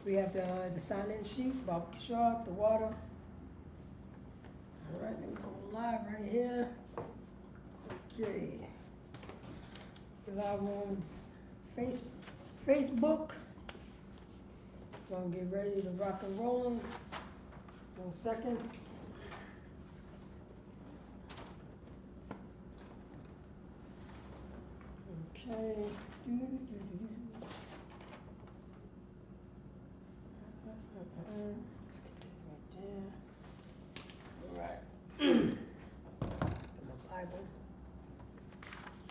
We have the sign-in sheet about Sharp, the water. All right, let me go live right here. Okay. We're live on Facebook. Gonna get ready to rock and roll. 1 second. Okay. Let's get that right there. All right. Get my Bible.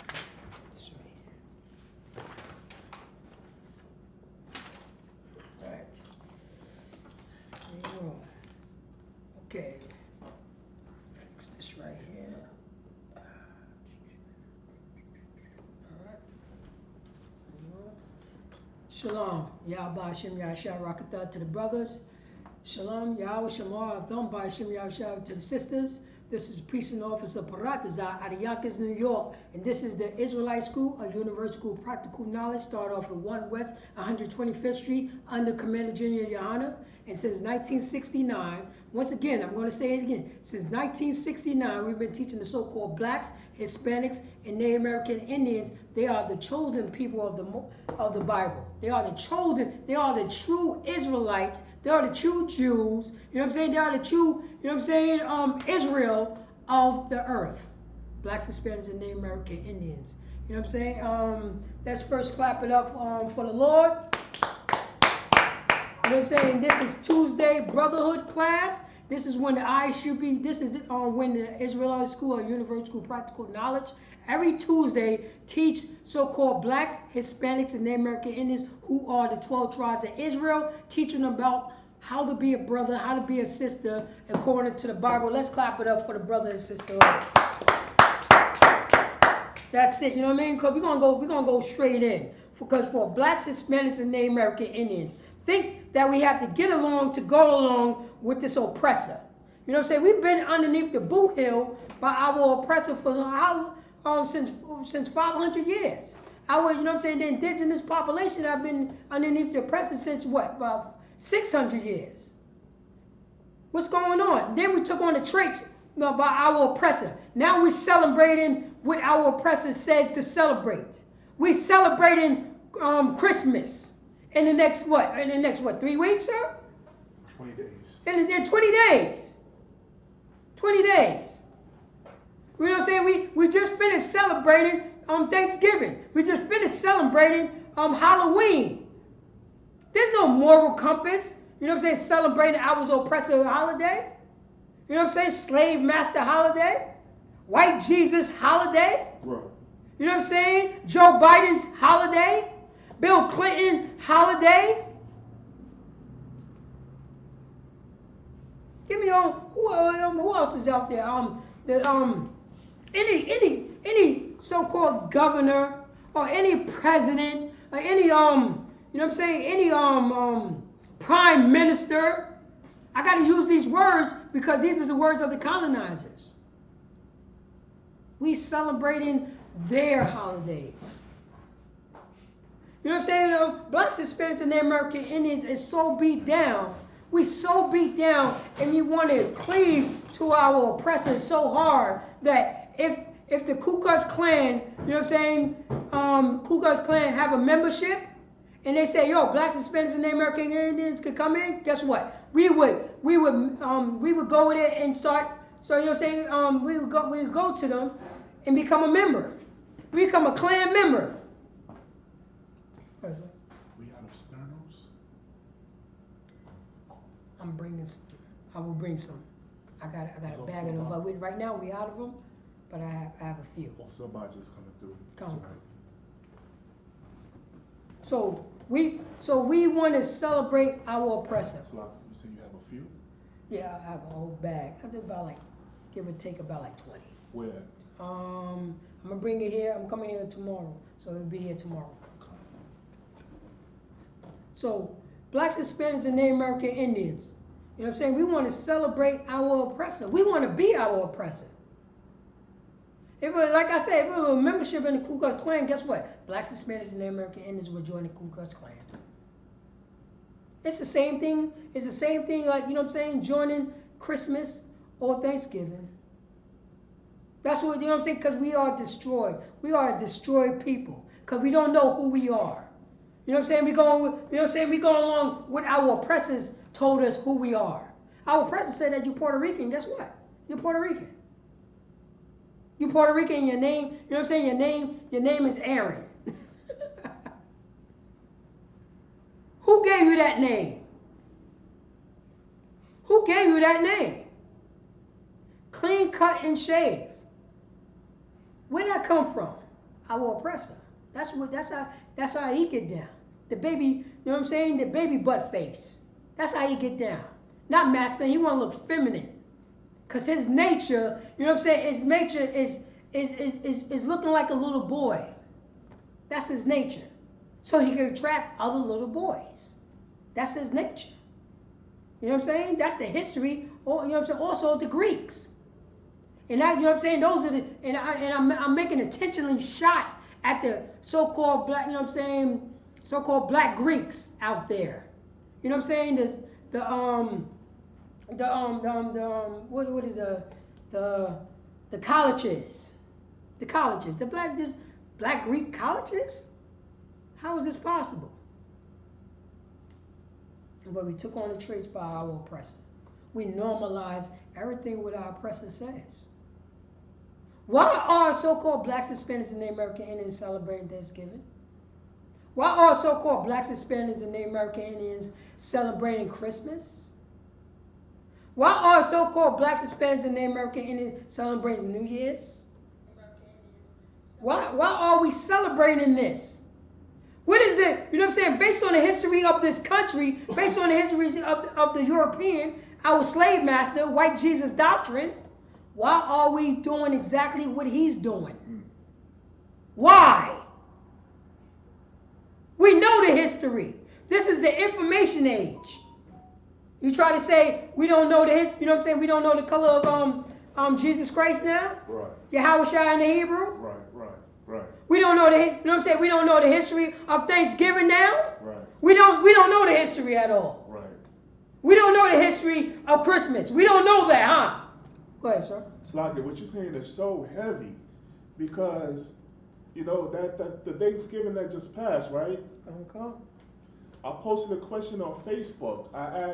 Get this right here. All right. Here we go. Okay. Fix this right here. All right. Shalom. Yahweh Hashem Yahshua Rakatah to the brothers. Shalom. Yahweh Shamar Atham by Hashem Yahshua to the sisters. This is Priest and Officer Paratazah out of Yonkers, New York. And this is the Israelite School of Universal Practical Knowledge. Start off at 1 West 125th Street under Commander Junior Yohana. And since 1969, once again, I'm going to say it again. Since 1969, we've been teaching the so-called blacks, Hispanics, and Native American Indians. They are the chosen people of the Bible. They are the chosen. They are the true Israelites. They are the true Jews. You know what I'm saying? They are the true, you know what I'm saying, Israel of the earth. Blacks, Hispanics, and Native American Indians. You know what I'm saying? Let's first clap it up for the Lord. You know what I'm saying? This is Tuesday Brotherhood class. This is when the Isupk, this is when the Israelite School of Universal Practical Knowledge every Tuesday teach so-called blacks, Hispanics, and Native American Indians who are the 12 tribes of Israel, teaching them about how to be a brother, how to be a sister according to the Bible. Let's clap it up for the brother and sister. That's it, you know what I mean? Because we're gonna go straight in. Because for blacks, Hispanics, and Native American Indians, think that we have to get along to go along with this oppressor. You know what I'm saying? We've been underneath the boot heel by our oppressor for since 500 years. Our, you know what I'm saying, the indigenous population have been underneath the oppressor since what? About 600 years. What's going on? Then we took on the traits by our oppressor. Now we're celebrating what our oppressor says to celebrate. We're celebrating Christmas. In the next what? 3 weeks, sir? 20 days. In 20 days. 20 days. You know what I'm saying? We just finished celebrating Thanksgiving. We just finished celebrating Halloween. There's no moral compass. You know what I'm saying? Celebrating our oppressor holiday. You know what I'm saying? Slave master holiday. White Jesus holiday. Right. You know what I'm saying? Joe Biden's holiday. Bill Clinton holiday. Give me who else is out there? Any so-called governor or any president or any you know what I'm saying? Any prime minister. I got to use these words because these are the words of the colonizers. We celebrating their holidays. You know what I'm saying? Blacks, Hispanics, and Native American Indians is so beat down. We so beat down, and we want to cleave to our oppressors so hard that if the Ku Klux Klan, you know what I'm saying, Ku Klux Klan have a membership, and they say, yo, blacks, Hispanics, and Native American Indians could come in. Guess what? We would go there and start. So you know what I'm saying? We would go to them and become a member. We become a Klan member. We out of Sternos? I'm bringing some. I will bring some. I got a bag of them, but right now we out of them. But I have a few. Or somebody just coming through Come. tonight. So we want to celebrate our oppressor. So you say you have a few? Yeah, I have a whole bag. I think about give or take about 20. Where? I'm gonna bring it here. I'm coming here tomorrow, so it'll be here tomorrow. So, blacks, Hispanics, and Native American Indians. You know what I'm saying? We want to celebrate our oppressor. We want to be our oppressor. If it, like I said, if it was a membership in the Ku Klux Klan, guess what? Blacks, Hispanics, and Native American Indians would join the Ku Klux Klan. It's the same thing. It's the same thing, like, you know what I'm saying, joining Christmas or Thanksgiving. That's what, you know what I'm saying, because we are destroyed. We are a destroyed people because we don't know who we are. You know what I'm saying? We going, you know what I'm saying? We going along with our oppressors told us who we are. Our oppressors said that you're Puerto Rican. Guess what? You're Puerto Rican. You're Puerto Rican. Your name, you know what I'm saying? Your name is Aaron. Who gave you that name? Who gave you that name? Clean cut and shave. Where did that come from? Our oppressor. That's how he get down. The baby, you know what I'm saying? The baby butt face. That's how he get down. Not masculine. He want to look feminine. Cause his nature, you know what I'm saying? His nature is looking like a little boy. That's his nature. So he can attract other little boys. That's his nature. You know what I'm saying? That's the history. Or, you know what I'm saying? Also the Greeks. And that, you know what I'm saying? Those are the, and I'm making intentionally shot at the so-called black, you know what I'm saying? So-called black Greeks out there. You know what I'm saying? What is the colleges, the black Greek colleges. How is this possible? But we took on the traits by our oppressor. We normalize everything what our oppressor says. Why are so-called blacks, Hispanics, and Native American Indians celebrating Thanksgiving? Why are so-called blacks, Hispanics, and Native American Indians celebrating Christmas? Why are so-called blacks, Hispanics, and Native American Indians celebrating New Year's? Why are we celebrating this? What is the, you know what I'm saying, based on the history of this country, based on the history of the European, our slave master, white Jesus doctrine, why are we doing exactly what he's doing? Why? We know the history. This is the information age. You try to say we don't know the history, you know what I'm saying, we don't know the color of Jesus Christ now? Right. Yahushua in the Hebrew? Right. We don't know you know what I'm saying? We don't know the history of Thanksgiving now. Right. We don't know the history at all. Right. We don't know the history of Christmas. We don't know that, huh? Go ahead, sir. Slugger, what you're saying is so heavy because, you know, that the Thanksgiving that just passed, right? Okay. I posted a question on Facebook. I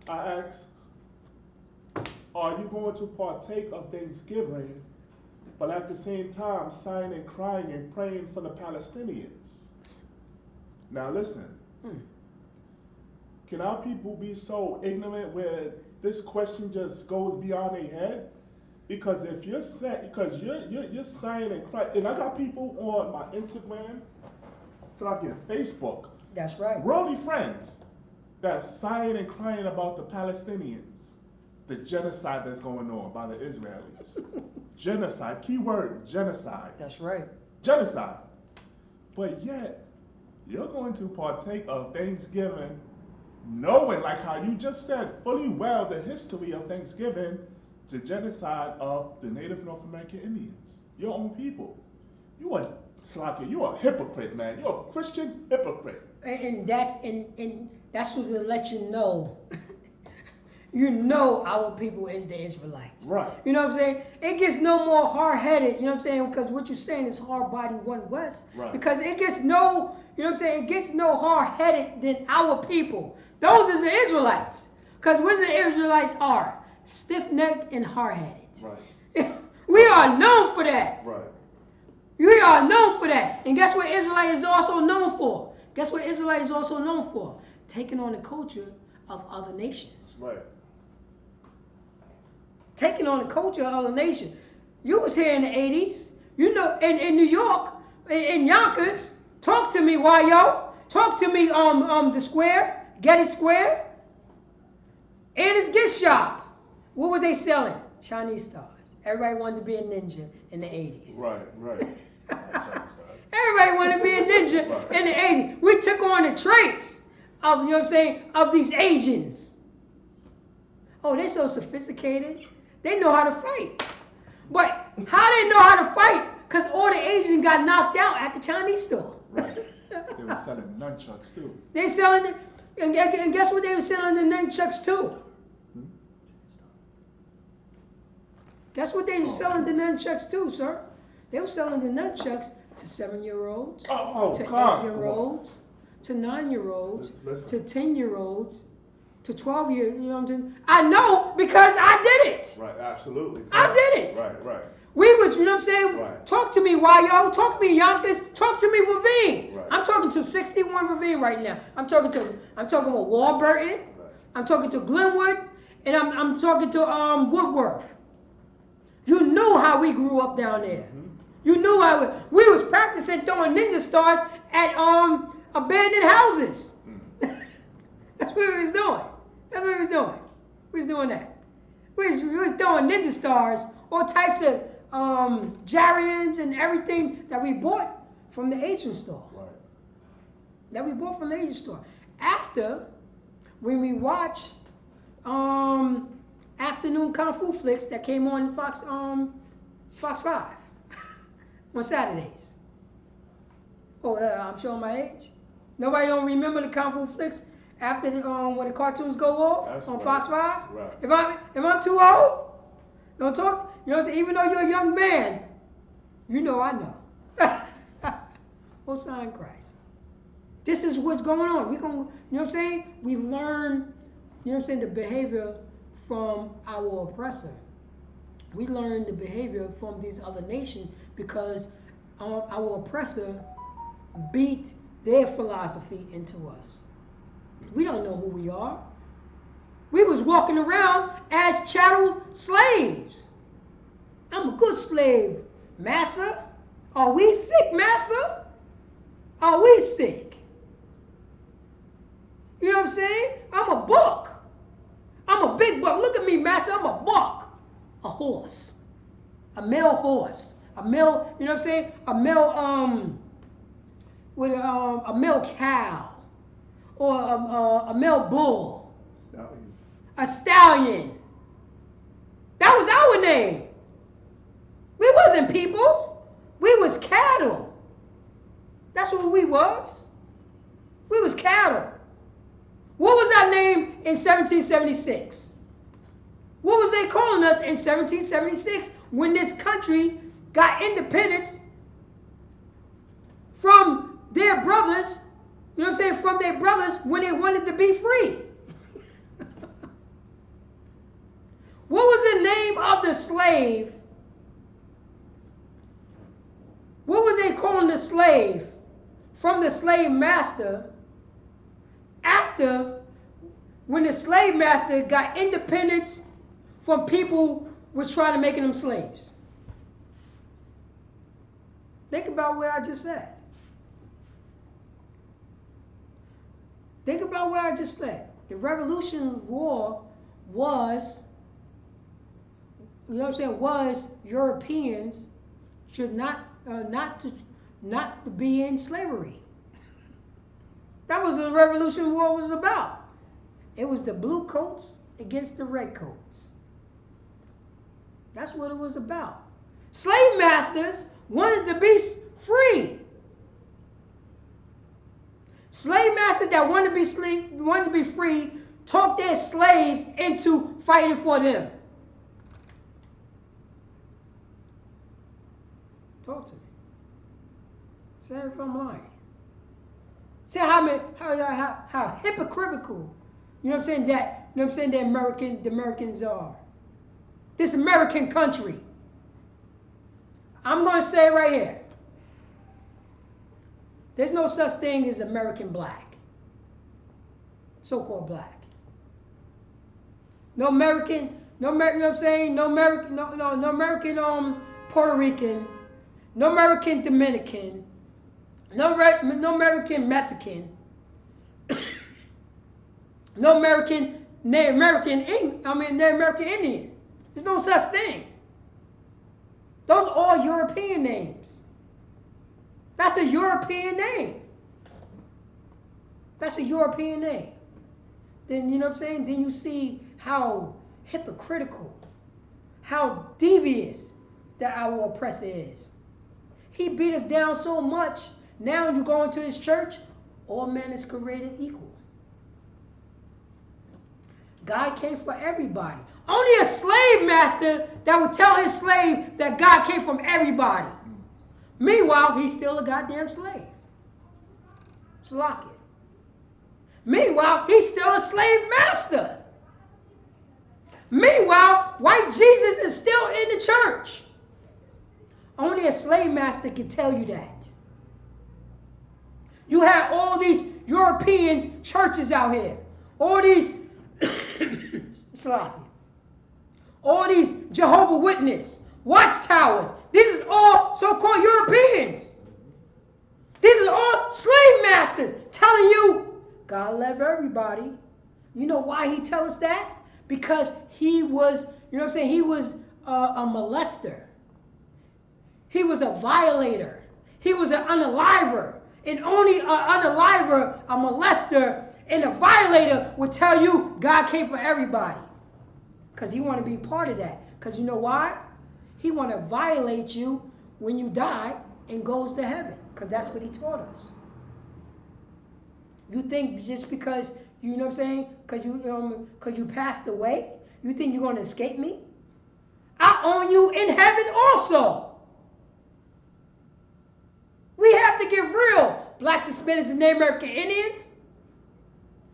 asked, are you going to partake of Thanksgiving, but at the same time sighing and crying and praying for the Palestinians? Now listen, can our people be so ignorant where this question just goes beyond their head? Because if you're saying, because you're sighing and crying, and I got people on my Instagram, fucking Facebook. That's right. Worldly friends that's sighing and crying about the Palestinians, the genocide that's going on by the Israelis. Genocide, keyword genocide. That's right. Genocide. But yet, you're going to partake of Thanksgiving knowing, like how you just said, fully well the history of Thanksgiving, the genocide of the Native North American Indians, your own people. You are a hypocrite, man. You're a Christian hypocrite. And that's what to let you know. You know our people is the Israelites. Right. You know what I'm saying? It gets no more hard-headed, you know what I'm saying? Because what you're saying is hard body, one West. Right. Because it gets no, you know what I'm saying? It gets no hard-headed than our people. Those is the Israelites. Because what the Israelites are? Stiff-necked and hard-headed. Right. We are known for that. Right. We are known for that. And guess what Israelite is also known for? Guess what Israelite is also known for? Taking on the culture of other nations. Right. Taking on the culture of other nations. You was here in the 80s. You know, in New York, in Yonkers. Talk to me, yo. Talk to me, the square, Getty Square. Anna's Gift Shop. What were they selling? Chinese stars. Everybody wanted to be a ninja in the 80s. Right. Everybody wanted to be a ninja in the 80s. We took on the traits of, you know what I'm saying, of these Asians. Oh, they're so sophisticated. They know how to fight. But how they know how to fight? Because all the Asians got knocked out at the Chinese store. Right. They were selling nunchucks too. They selling it, and guess what they were selling the nunchucks to? Guess what they were selling the nunchucks to, sir? They were selling the nunchucks to 7-year-olds, to 8-year-olds, to 9-year-olds, to 10-year-olds, to 12-year. You know what I'm saying? I know because I did it. Right, absolutely. I did it. Right. We was, you know what I'm saying? Right. Talk to me, YO. Talk to me, Yonkers. Talk to me, Ravine. Right. I'm talking to 61 Ravine right now. I'm talking with Warburton. Right. I'm talking to Glenwood, and I'm talking to Woodworth. You knew how we grew up down there. Mm-hmm. You knew how we was practicing throwing ninja stars at abandoned houses. Mm. That's what we was doing. We was doing that. We was throwing ninja stars, all types of Jarians and everything that we bought from the Asian store. Right. After, when we watched afternoon kung fu flicks that came on Fox 5 on Saturdays. Oh, I'm showing my age. Nobody don't remember the kung fu flicks after when the cartoons go off. That's on right. Fox 5. Right. If I'm too old, don't talk. You know, even though you're a young man, you know I know. What's sign Christ? This is what's going on. We gonna, you know what I'm saying? We learn, you know what I'm saying, the behavior from our oppressor. We learn the behavior from these other nations because our oppressor beat their philosophy into us. We don't know who we are. We was walking around as chattel slaves. I'm a good slave, massa. Are we sick, massa? Are we sick? You know what I'm saying? I'm a buck. I'm a big buck. Look at me, massa. I'm a buck. A horse. A male horse. A male, you know what I'm saying? A male, with a male cow. Or a male bull. Stallion. A stallion. That was our name. We wasn't people. We was cattle. That's what we was. We was cattle. What was our name in 1776? What was they calling us in 1776 when this country got independence from their brothers, you know what I'm saying, from their brothers when they wanted to be free? What was the name of the slave? What were they calling the slave from the slave master after when the slave master got independence from people was trying to make them slaves? Think about what I just said. Think about what I just said. The Revolution War was, you know what I'm saying, was Europeans should not to be in slavery. That was what the Revolution War was about. It was the blue coats against the red coats. That's what it was about. Slave masters wanted to be free. Slave masters that wanted to be free talked their slaves into fighting for them. Talk to me. Say if I'm lying. Say how hypocritical, you know what I'm saying, that, you know what I'm saying, the Americans are. This American country. I'm going to say it right here. There's no such thing as American black. So-called black. No American, you know what I'm saying? No American Puerto Rican, no American Dominican, no American Mexican, no American Indian. There's no such thing. Those are all European names. That's a European name. That's a European name. Then, you know what I'm saying? Then you see how hypocritical, how devious that our oppressor is. He beat us down so much. Now you go into his church, All men is created equal. God came for everybody. Only a slave master that would tell his slave that God came from everybody. Meanwhile, he's still a goddamn slave. Slack it. Meanwhile, he's still a slave master. Meanwhile, white Jesus is still in the church. Only a slave master can tell you that. You have all these European churches out here. All these all these Jehovah's Witnesses, watchtowers. These are all so-called Europeans. These are all slave masters telling you, God love everybody. You know why he tells us that? Because he was, you know what I'm saying, he was a molester. He was a violator. He was an unaliver. And only an unaliver, a molester, and a violator would tell you God came for everybody. Because he want to be part of that. Because you know why? He want to violate you when you die and goes to heaven. Because that's what he taught us. You think just because, you know what I'm saying, because you passed away, you think you're going to escape me? I own you in heaven also. We have to get real, blacks, Hispanics, and Native American Indians.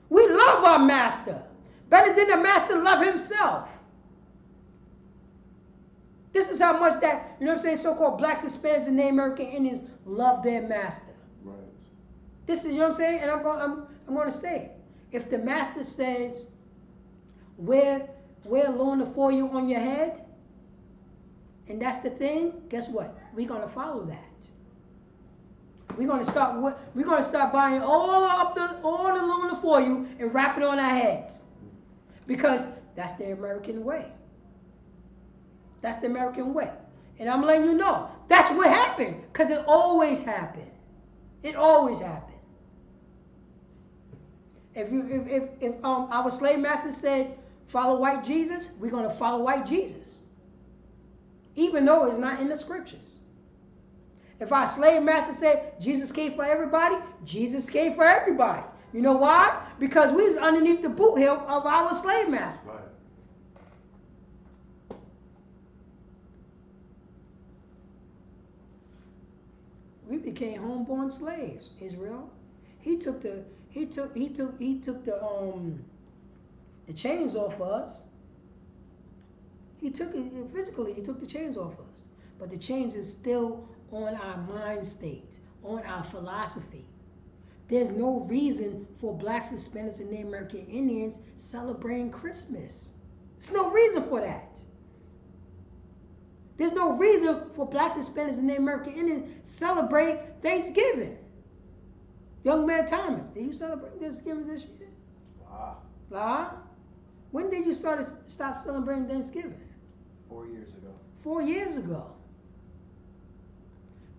We love our master better than the master love himself. This is how much that, you know what I'm saying, so-called blacks, Hispanics, and Native American Indians love their master. Right. This is, you know what I'm saying, and I'm going to say it. If the master says, wear luna for you on your head, and that's the thing, guess what? We're going to follow that. We're going to start buying all the luna for you and wrap it on our heads. Because that's the American way. That's the American way. And I'm letting you know, that's what happened. Because it always happened. It always happened. If our slave master said, follow white Jesus, we're going to follow white Jesus. Even though it's not in the scriptures. If our slave master said Jesus came for everybody, Jesus came for everybody. You know why? Because we was underneath the boot heel of our slave master. Right. We became homeborn slaves, Israel. He took the chains off of us. He took it physically, he took the chains off of us. But the chains is still on our mind state, on our philosophy. There's no reason for blacks, Hispanics, and Native American Indians celebrating Christmas. There's no reason for that. There's no reason for blacks, Hispanics, and Native American Indians celebrate Thanksgiving. Young man Thomas, did you celebrate Thanksgiving this year? Wow. When did you stop celebrating Thanksgiving? 4 years ago. 4 years ago.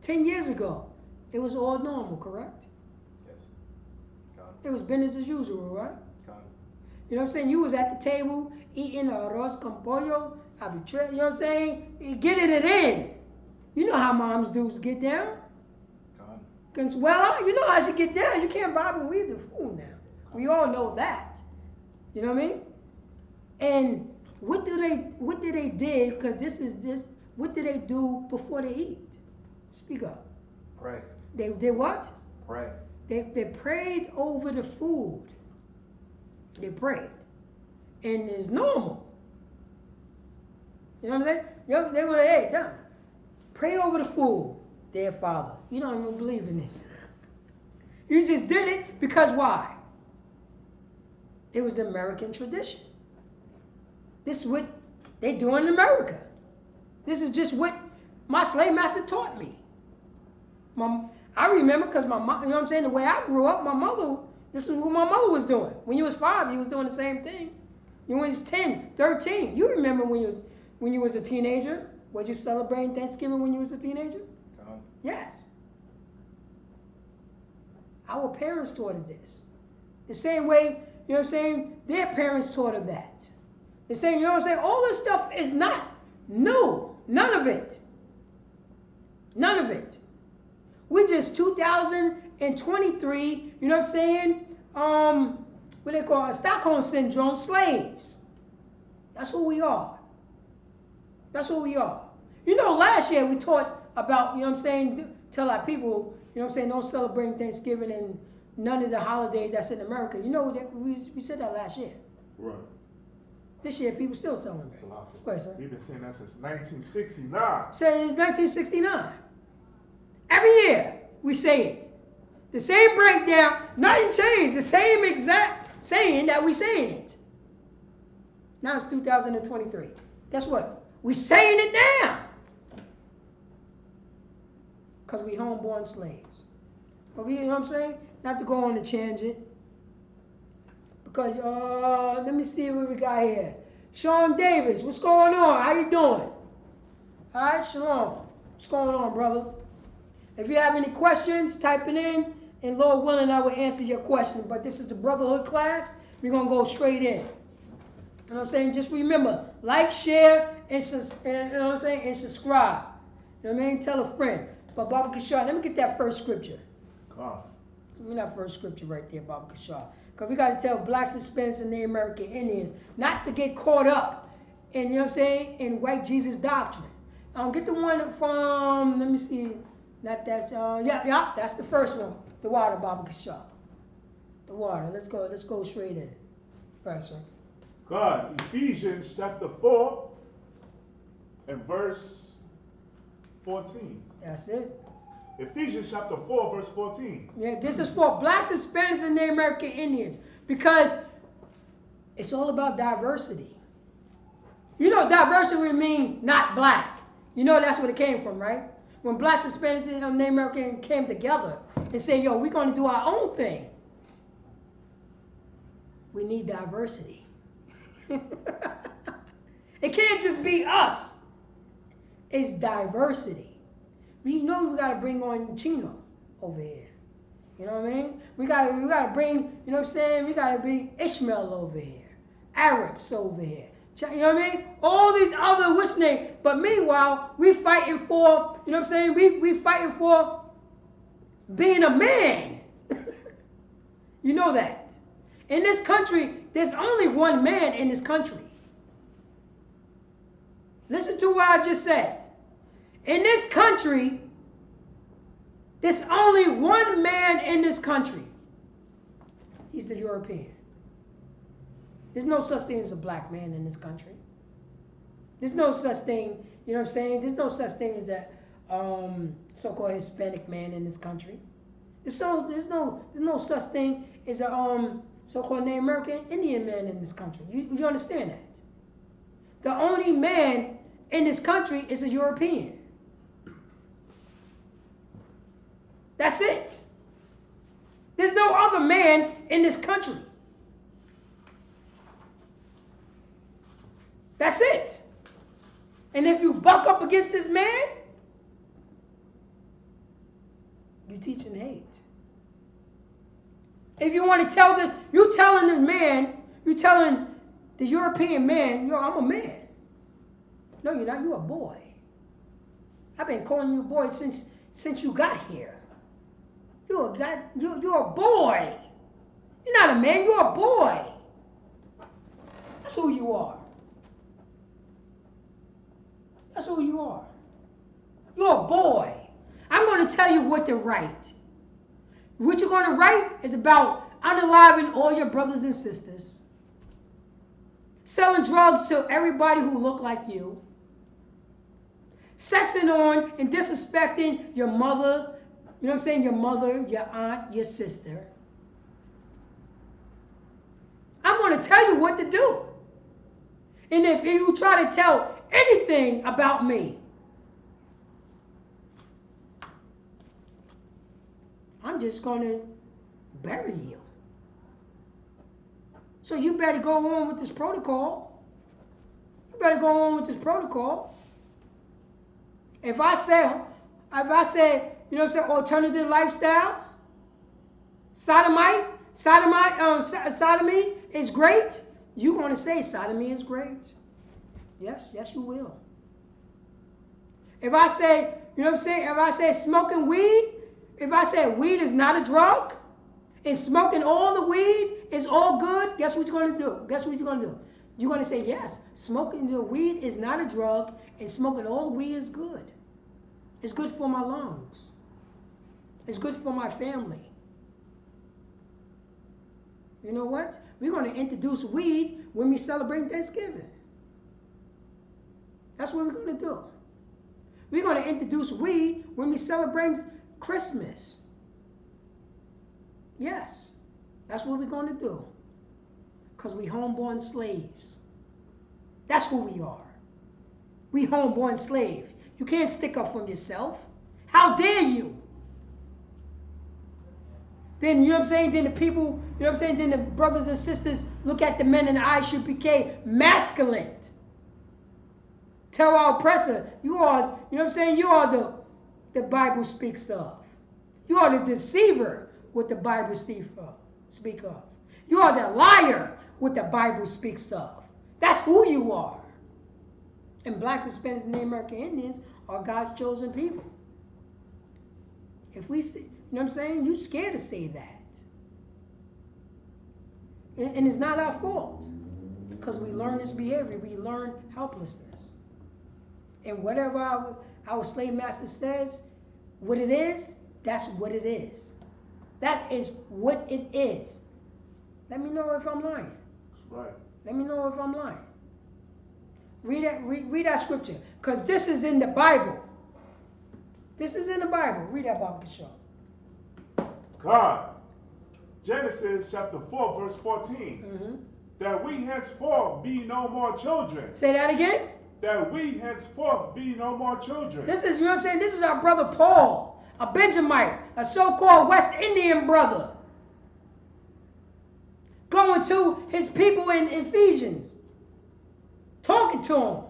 10 years ago, it was all normal, correct? Yes. Gone. It was business as usual, right? Gone. You know what I'm saying? You was at the table eating arroz con pollo, habichuela, you know what I'm saying? Getting it in. You know how moms do get down. Gone. Consuela, you know how she get down. You can't bob and weave the food now. We all know that. You know what I mean? And what do they do? Because what do they do before they eat? Speak up. Pray. They what? Pray. They prayed over the food. They prayed. And it's normal. You know what I'm saying? They were like, hey, tell them, pray over the food, dear Father. You don't even believe in this. You just did it because why? It was the American tradition. This is what they do in America. This is just what my slave master taught me. I remember because my mom, you know what I'm saying, the way I grew up, my mother, this is what my mother was doing. When you was 5, you was doing the same thing. When you was 10, 13, you remember when you was a teenager? Was you celebrating Thanksgiving when you was a teenager? Yes. Our parents taught us this. The same way, you know what I'm saying, their parents taught us that. They're saying, you know what I'm saying, all this stuff is not new. None of it. None of it. We just 2000 2023, you know what I'm saying? What they call it? Stockholm syndrome slaves. That's who we are. That's who we are. You know, last year we taught about, you know what I'm saying, tell our people, you know what I'm saying, don't celebrate Thanksgiving and none of the holidays that's in America. You know, that we said that last year. Right. This year people still celebrate. Go ahead, sir. We've been saying that since 1969. Say it's 1969. Every year we say it. The same breakdown, nothing changed. The same exact saying that we saying it. Now it's 2023. Guess what? We saying it now. Because we homeborn slaves. But we, you know what I'm saying? Not to go on a tangent. Because, let me see what we got here. Sean Davis, what's going on? How you doing? All right, Shalom. What's going on, brother? If you have any questions, type it in. And Lord willing, I will answer your question. But this is the Brotherhood class. We're going to go straight in. You know what I'm saying? Just remember, like, share, and you know what I'm saying? And subscribe. You know what I mean? Tell a friend. But Baba Kishar, let me get that first scripture. God. Give me that first scripture right there, Baba Kishar. Because we got to tell blacks, Hispanics, and Native American Indians not to get caught up in, you know what I'm saying, in white Jesus doctrine. Get the one from, let me see, not that, yeah, that's the first one. The water, Baba Kishar. The water. Let's go straight in. Right, sir. God, Ephesians chapter 4 and verse 14. That's it. Ephesians chapter 4, verse 14. Yeah, this is for blacks, Hispanics, and Native American Indians. Because it's all about diversity. You know, diversity means not black. You know that's where it came from, right? When blacks, Hispanics, and Native American came together and said, yo, we're going to do our own thing. We need diversity. It can't just be us. It's diversity. We know we got to bring on Chino over here. You know what I mean? We got to bring, you know what I'm saying? We got to bring Ishmael over here. Arabs over here. You know what I mean? All these other, what's name? But meanwhile, we fighting for, you know what I'm saying? We fighting for being a man. You know that. In this country, there's only one man in this country. Listen to what I just said. In this country, there's only one man in this country. He's the European. There's no such thing as a black man in this country. There's no such thing, you know what I'm saying? There's no such thing as that so-called Hispanic man in this country. There's no such thing as a so-called Native American Indian man in this country. You understand that? The only man in this country is a European. That's it. There's no other man in this country. That's it. And if you buck up against this man, you're teaching hate. If you want to tell this, you're telling the man, you're telling the European man, yo, I'm a man. No, you're not. You're a boy. I've been calling you a boy since you got here. You're a boy. You're not a man. You're a boy. That's who you are. That's who you are. You're a boy. I'm going to tell you what to write. What you're going to write is about unaliving all your brothers and sisters, selling drugs to everybody who look like you, sexing on and disrespecting your mother, you know what I'm saying, your mother, your aunt, your sister. I'm going to tell you what to do. And if you try to tell anything about me, I'm just going to bury you. So you better go on with this protocol. You better go on with this protocol. If I say, you know what I'm saying, alternative lifestyle, sodomy is great, you're going to say sodomy is great. Yes, you will. If I say, you know what I'm saying, if I say smoking weed If I said weed is not a drug, and smoking all the weed is all good, guess what you're going to do? Guess what you're going to do? You're going to say, yes, smoking the weed is not a drug, and smoking all the weed is good. It's good for my lungs. It's good for my family. You know what? We're going to introduce weed when we celebrate Thanksgiving. That's what we're going to do. We're going to introduce weed when we celebrate Christmas. Yes, that's what we're going to do. Because we homeborn slaves. That's who we are. We homeborn slave. You can't stick up for yourself. How dare you? Then, you know what I'm saying? Then the people, you know what I'm saying? Then the brothers and sisters look at the men in the eyes should become masculine. Tell our oppressor, you are, you know what I'm saying? You are the Bible speaks of. You are the deceiver, what the Bible speak of. You are the liar, what the Bible speaks of. That's who you are. And blacks, Hispanics, and Native American Indians are God's chosen people. If we see, you know what I'm saying? You're scared to say that. And it's not our fault. Because we learn this behavior. We learn helplessness. And whatever our slave master says, what it is, that's what it is. That is what it is. Let me know if I'm lying. Right. Let me know if I'm lying. Read that scripture. Because this is in the Bible. This is in the Bible. Read that, Baba Kishore. God. Genesis chapter 4, verse 14. Mm-hmm. That we henceforth be no more children. Say that again. That we henceforth be no more children. This is, you know what I'm saying? This is our brother Paul, a Benjamite, a so-called West Indian brother, going to his people in Ephesians, talking to them,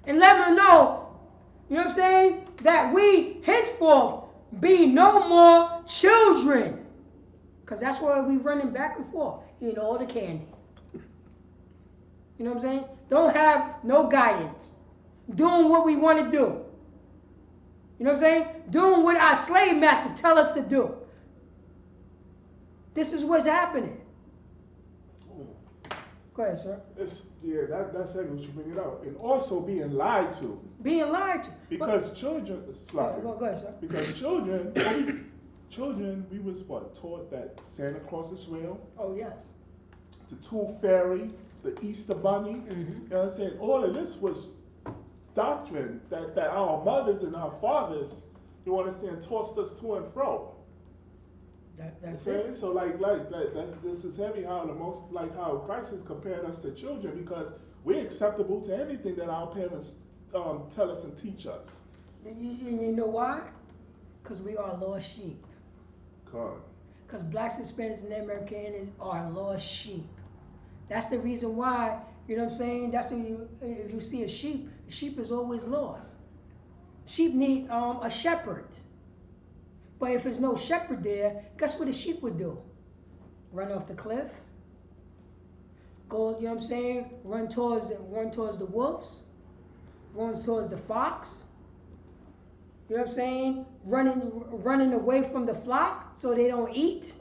and letting them know, you know what I'm saying, that we henceforth be no more children. Because that's why we running back and forth, eating all the candy. You know what I'm saying? Don't have no guidance. Doing what we want to do. You know what I'm saying? Doing what our slave master tell us to do. This is what's happening. Go ahead, sir. That's exactly what you bring it out. And also being lied to. Being lied to. Because children, go ahead, sir. Because children, we was taught that Santa Claus is real. Oh, yes. The Tooth Fairy, the Easter Bunny. Mm-hmm. You know what I'm saying? All of this was doctrine that our mothers and our fathers, you understand, tossed us to and fro. That's okay? it. So this is heavy how Christ has compared us to children, because we're acceptable to anything that our parents tell us and teach us. You know why? Because we are lost sheep. God. Because blacks, Hispanics, and Native Americans are lost sheep. That's the reason why, you know what I'm saying? That's when if you see a sheep is always lost. Sheep need a shepherd. But if there's no shepherd there, guess what a sheep would do? Run off the cliff. Go, you know what I'm saying? Run towards the wolves. Run towards the fox. You know what I'm saying? Running away from the flock so they don't eat.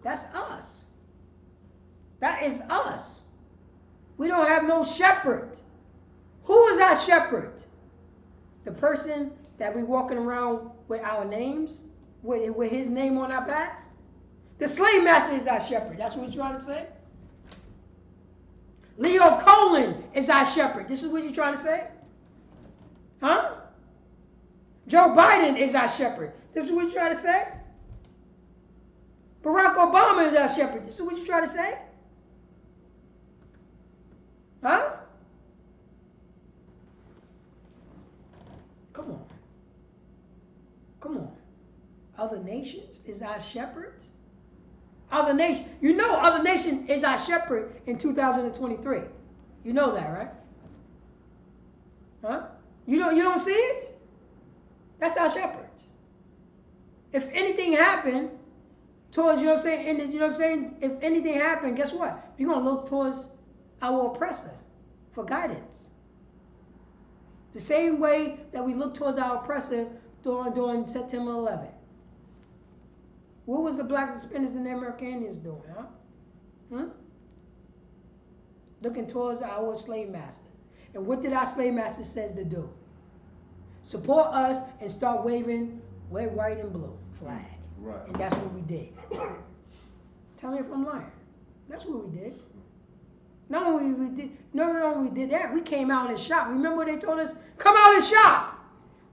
That's us. That is us. We don't have no shepherd. Who is our shepherd? The person that we walking around with our names, with his name on our backs? The slave master is our shepherd. That's what you're trying to say? Leo Colin is our shepherd. This is what you're trying to say? Huh? Joe Biden is our shepherd. This is what you're trying to say? Barack Obama is our shepherd. This is what you're trying to say? Huh? Come on. Come on. Other nations is our shepherds? Other nation, you know other nation is our shepherd in 2023. You know that, right? Huh? You don't see it? That's our shepherd. If anything happened towards, you know what I'm saying, and you know what I'm saying, if anything happened, guess what? You're going to look towards our oppressor for guidance. The same way that we look towards our oppressor during September 11th? What was the Blacks, Hispanics, and the American Indians doing, huh? Looking towards our slave master. And what did our slave master says to do? Support us and start waving red, white, and blue flag. Right. And that's what we did. Tell me if I'm lying. That's what we did. Not only we did that, we came out and shop. Remember they told us, come out and shop.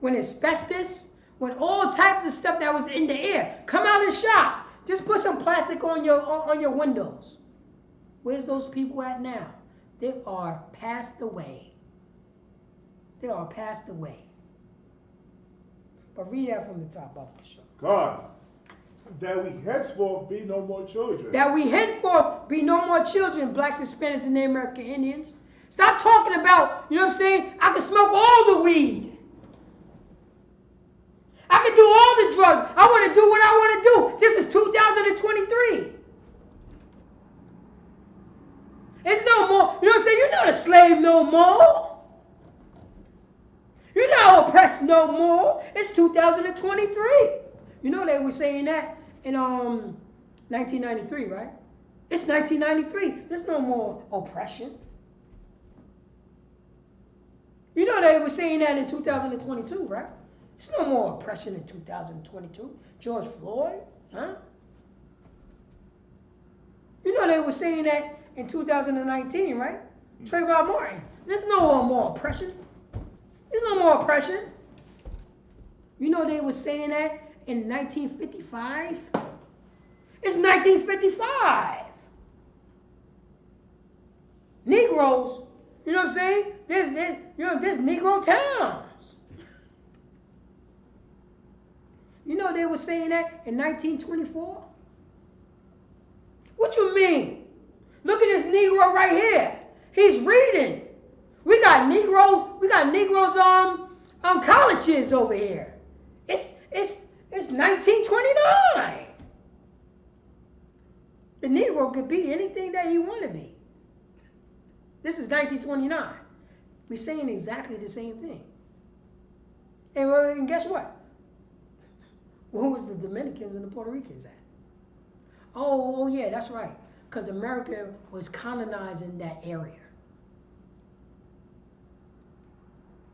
When asbestos, when all types of stuff that was in the air, come out and shop. Just put some plastic on your windows. Where's those people at now? They are passed away. They are passed away. But read that from the top of the show. God, that we henceforth be no more children. That we henceforth be no more children, Blacks, Hispanics, and the American Indians. Stop talking about, you know what I'm saying? I can smoke all the weed. I can do all the drugs. I want to do what I want to do. This is 2023. It's no more, you know what I'm saying? You're not a slave no more. You're not oppressed no more. It's 2023. You know they were saying that in 1993, right? It's 1993. There's no more oppression. You know they were saying that in 2022, right? There's no more oppression in 2022. George Floyd, huh? You know they were saying that in 2019, right? Trayvon Martin. There's no more oppression. There's no more oppression. You know they were saying that in 1955? It's 1955. Negroes, you know what I'm saying? There's Negro towns. You know they were saying that in 1924? What you mean? Look at this Negro right here. He's reading. We got Negroes on colleges over here. It's 1929. The Negro could be anything that he want to be. This is 1929. We're saying exactly the same thing. And guess what? Where was the Dominicans and the Puerto Ricans at? Oh yeah, that's right. Because America was colonizing that area.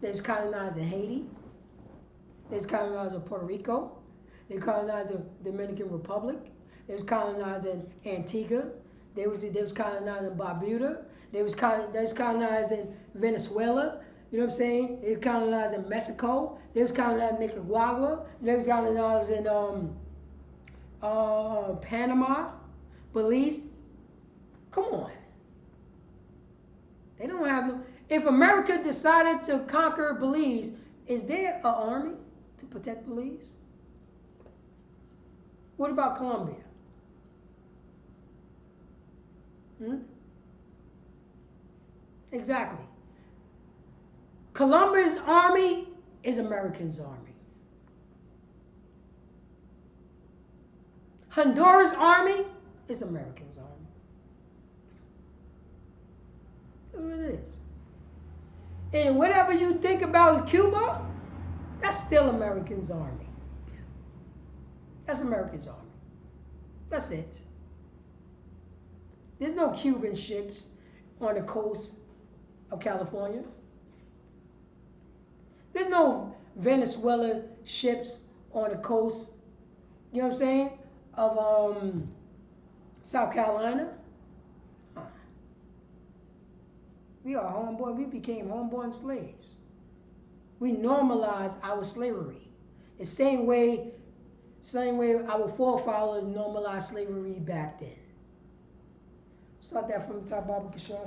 They was colonizing Haiti. They was colonizing Puerto Rico. They colonized the Dominican Republic. They was colonizing Antigua. They was colonizing Barbuda. They was colonizing Venezuela. You know what I'm saying? They was colonizing Mexico. They was colonizing Nicaragua. They was colonizing Panama, Belize. Come on. They don't have no. If America decided to conquer Belize, is there an army to protect Belize? What about Colombia? Exactly. Colombia's army is America's army. Honduras' army is America's army. That's what it is. And whatever you think about Cuba, that's still America's army. That's America's army. That's it. There's no Cuban ships on the coast of California. There's no Venezuela ships on the coast, you know what I'm saying, of South Carolina. We are homeborn. We became homeborn slaves. We normalized our slavery. The same way our forefathers normalized slavery back then. Start that from the top, Baba Kishore.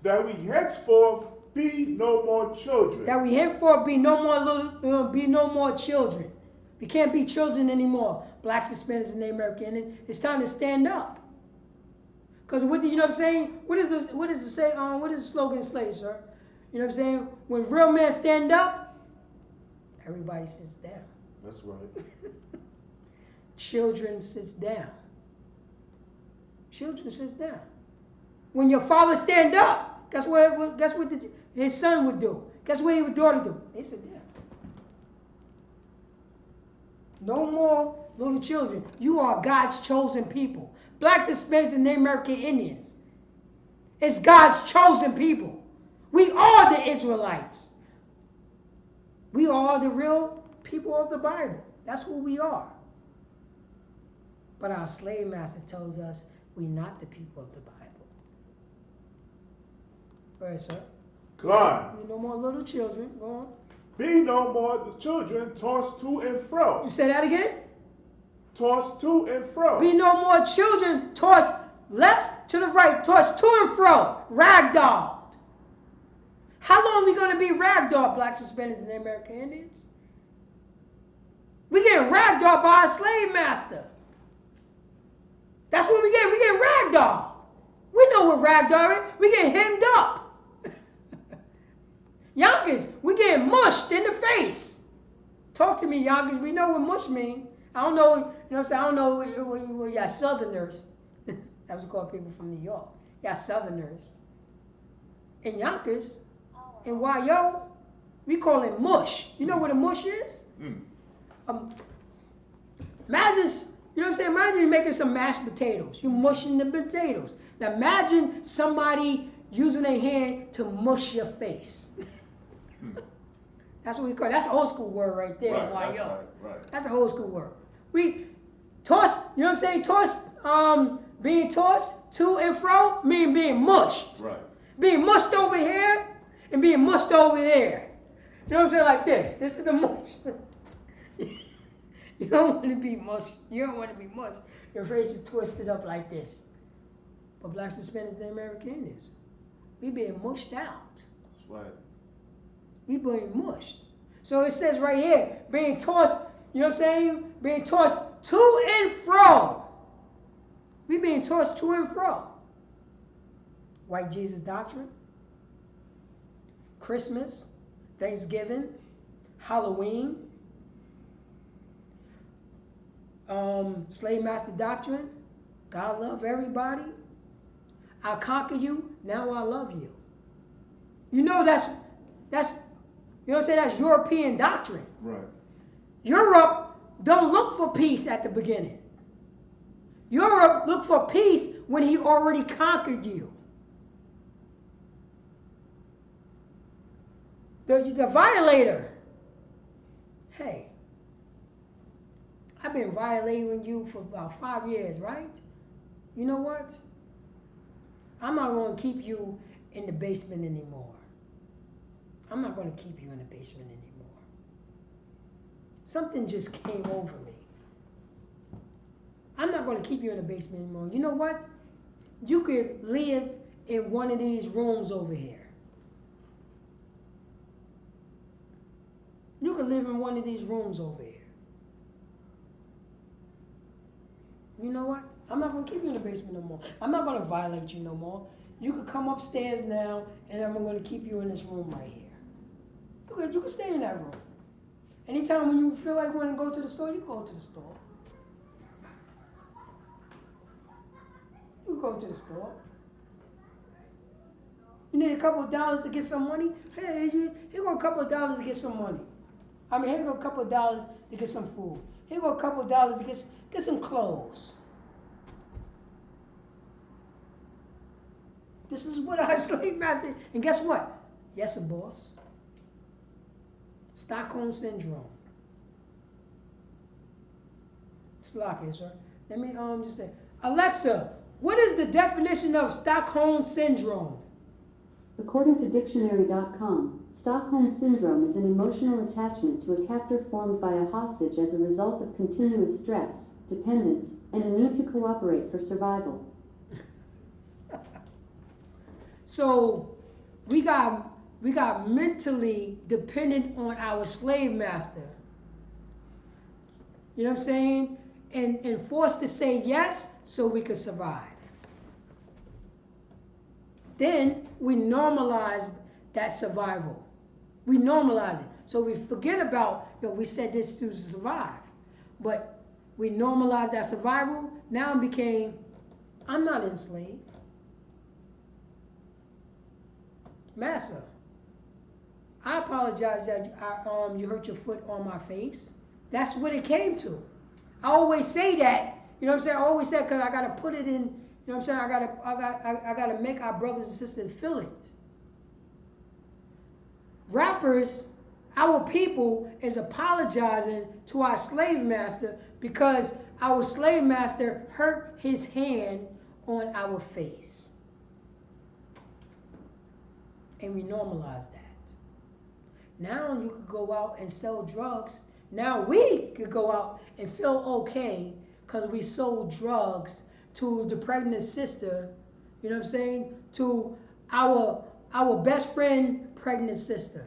That we henceforth be no more children. That we henceforth be no more children. We can't be children anymore. Blacks, Hispanics, and the American. It's time to stand up. Because what do you know what I'm saying? What is the slogan say, sir? You know what I'm saying? When real men stand up, everybody sits down. That's right. Children sits down. Children sits down. When your father stand up, that's what his son would do. Guess what his daughter do? They said, yeah. No more little children. You are God's chosen people. Blacks, Hispanics, and Native American Indians. It's God's chosen people. We are the Israelites. We are the real people of the Bible. That's who we are. But our slave master told us we're not the people of the Bible. Go ahead, sir. God. Be no more little children. Go on. Be no more the children tossed to and fro. You say that again? Tossed to and fro. Be no more children tossed left to the right, tossed to and fro, ragdolled. How long are we going to be ragdolled, blacks, Hispanics, and Native American Indians? We getting ragdolled by our slave master. That's what we get. We get ragdolled. We know what ragdoll is. We get hemmed up. Yonkers, we get mushed in the face. Talk to me, Yonkers. We know what mush mean. I don't know, you know what I'm saying? I don't know what y'all Southerners. That's what we call people from New York. Y'all Southerners. In Yonkers, in YO, we call it mush. You know what a mush is? Imagine, you know what I'm saying? Imagine you're making some mashed potatoes. You're mushing the potatoes. Now imagine somebody using their hand to mush your face. That's what we call it. That's an old school word right there in YO. That's an old school word. We toss, you know what I'm saying? Toss, being tossed to and fro mean being mushed. Right. Being mushed over here and being mushed over there. You know what I'm saying? Like this. This is the mush. You don't want to be mushed. You don't want to be mushed. Your face is twisted up like this. But blacks, Hispanics, and American Indians, we being mushed out. That's right. We being mushed. So it says right here, being tossed, you know what I'm saying? Being tossed to and fro. We being tossed to and fro. White Jesus doctrine, Christmas, Thanksgiving, Halloween, slave master doctrine, God love everybody. I conquer you, now I love you. You know that's you know what I'm saying? That's European doctrine. Right. Europe don't look for peace at the beginning. Europe look for peace when he already conquered you. The violator. Hey, I've been violating you for about 5 years, right? You know what? I'm not going to keep you in the basement anymore. I'm not going to keep you in the basement anymore. Something just came over me. I'm not going to keep you in the basement anymore. You know what? You could live in one of these rooms over here. You could live in one of these rooms over here. You know what? I'm not going to keep you in the basement no more. I'm not going to violate you no more. You could come upstairs now, and I'm going to keep you in this room right here. You can stay in that room. Anytime when you feel like wanting to go to the store, you go to the store. You go to the store. You need a couple of dollars to get some money? Hey, here go a couple of dollars to get some money. I mean, here go a couple of dollars to get some food. Here go a couple of dollars to get some clothes. This is what our slave master, and guess what? Yes, a boss. Stockholm Syndrome. Slack it, sir. Let me just say, Alexa, what is the definition of Stockholm Syndrome? According to dictionary.com, Stockholm Syndrome is an emotional attachment to a captor formed by a hostage as a result of continuous stress, dependence, and a need to cooperate for survival. So we got mentally dependent on our slave master. You know what I'm saying? And forced to say yes so we could survive. Then we normalize that survival. We normalize it. So we forget about, we said this to survive. But we normalize that survival. Now it became, I'm not enslaved. Master, I apologize that you hurt your foot on my face. That's what it came to. I always say that. You know what I'm saying? I always say because I gotta put it in. You know what I'm saying? I gotta make our brothers and sisters feel it. Rappers, our people, is apologizing to our slave master because our slave master hurt his hand on our face. And we normalize that. Now you could go out and sell drugs. Now we could go out and feel okay because we sold drugs to the pregnant sister, you know what I'm saying, to our best friend pregnant sister.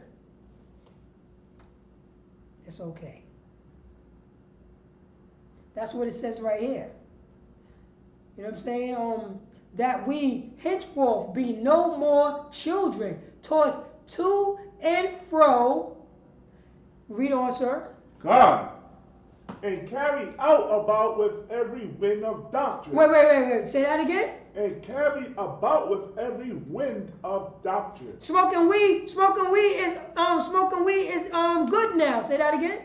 It's okay. That's what it says right here. You know what I'm saying? That we henceforth be no more children tossed to and fro. Read on, sir. God. And carried out about with every wind of doctrine. Wait. Say that again. And carried about with every wind of doctrine. Smoking weed is good now. Say that again.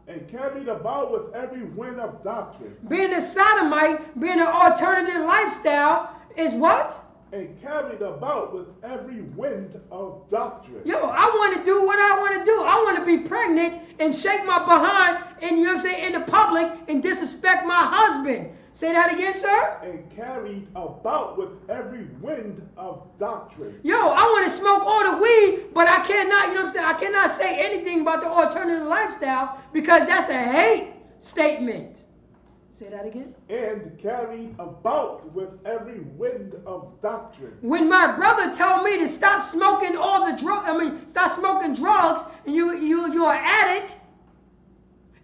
And carried about with every wind of doctrine. Being a sodomite, being an alternative lifestyle is what? And carried about with every wind of doctrine. Yo, I want to do what I want to do. I want to be pregnant and shake my behind and, you know what I'm saying, in the public and disrespect my husband. Say that again, sir. And carried about with every wind of doctrine. Yo, I want to smoke all the weed, but I cannot, you know what I'm saying, I cannot say anything about the alternative lifestyle because that's a hate statement. Say that again. And carried about with every wind of doctrine. When my brother told me to stop smoking stop smoking drugs, and you're an addict,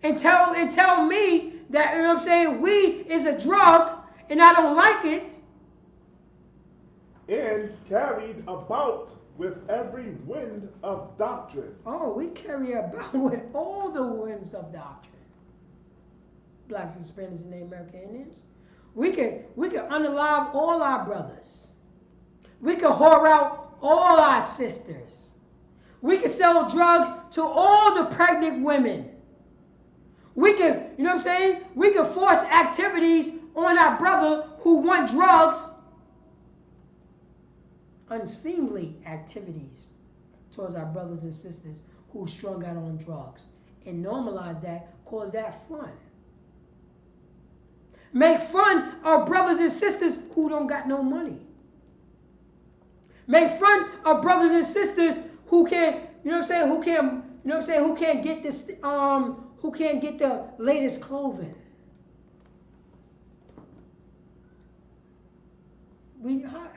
and tell me that, you know what I'm saying, weed is a drug, and I don't like it. And carried about with every wind of doctrine. Oh, we carry about with all the winds of doctrine. Blacks, Hispanics, and Native American Indians. We can unalive all our brothers. We can whore out all our sisters. We can sell drugs to all the pregnant women. We can, you know what I'm saying? We can force activities on our brother who want drugs. Unseemly activities towards our brothers and sisters who strung out on drugs. And normalize that, cause that fun. Make fun of brothers and sisters who don't got no money. Make fun of brothers and sisters who can't, you know what I'm saying, who can't get this, who can't get the latest clothing.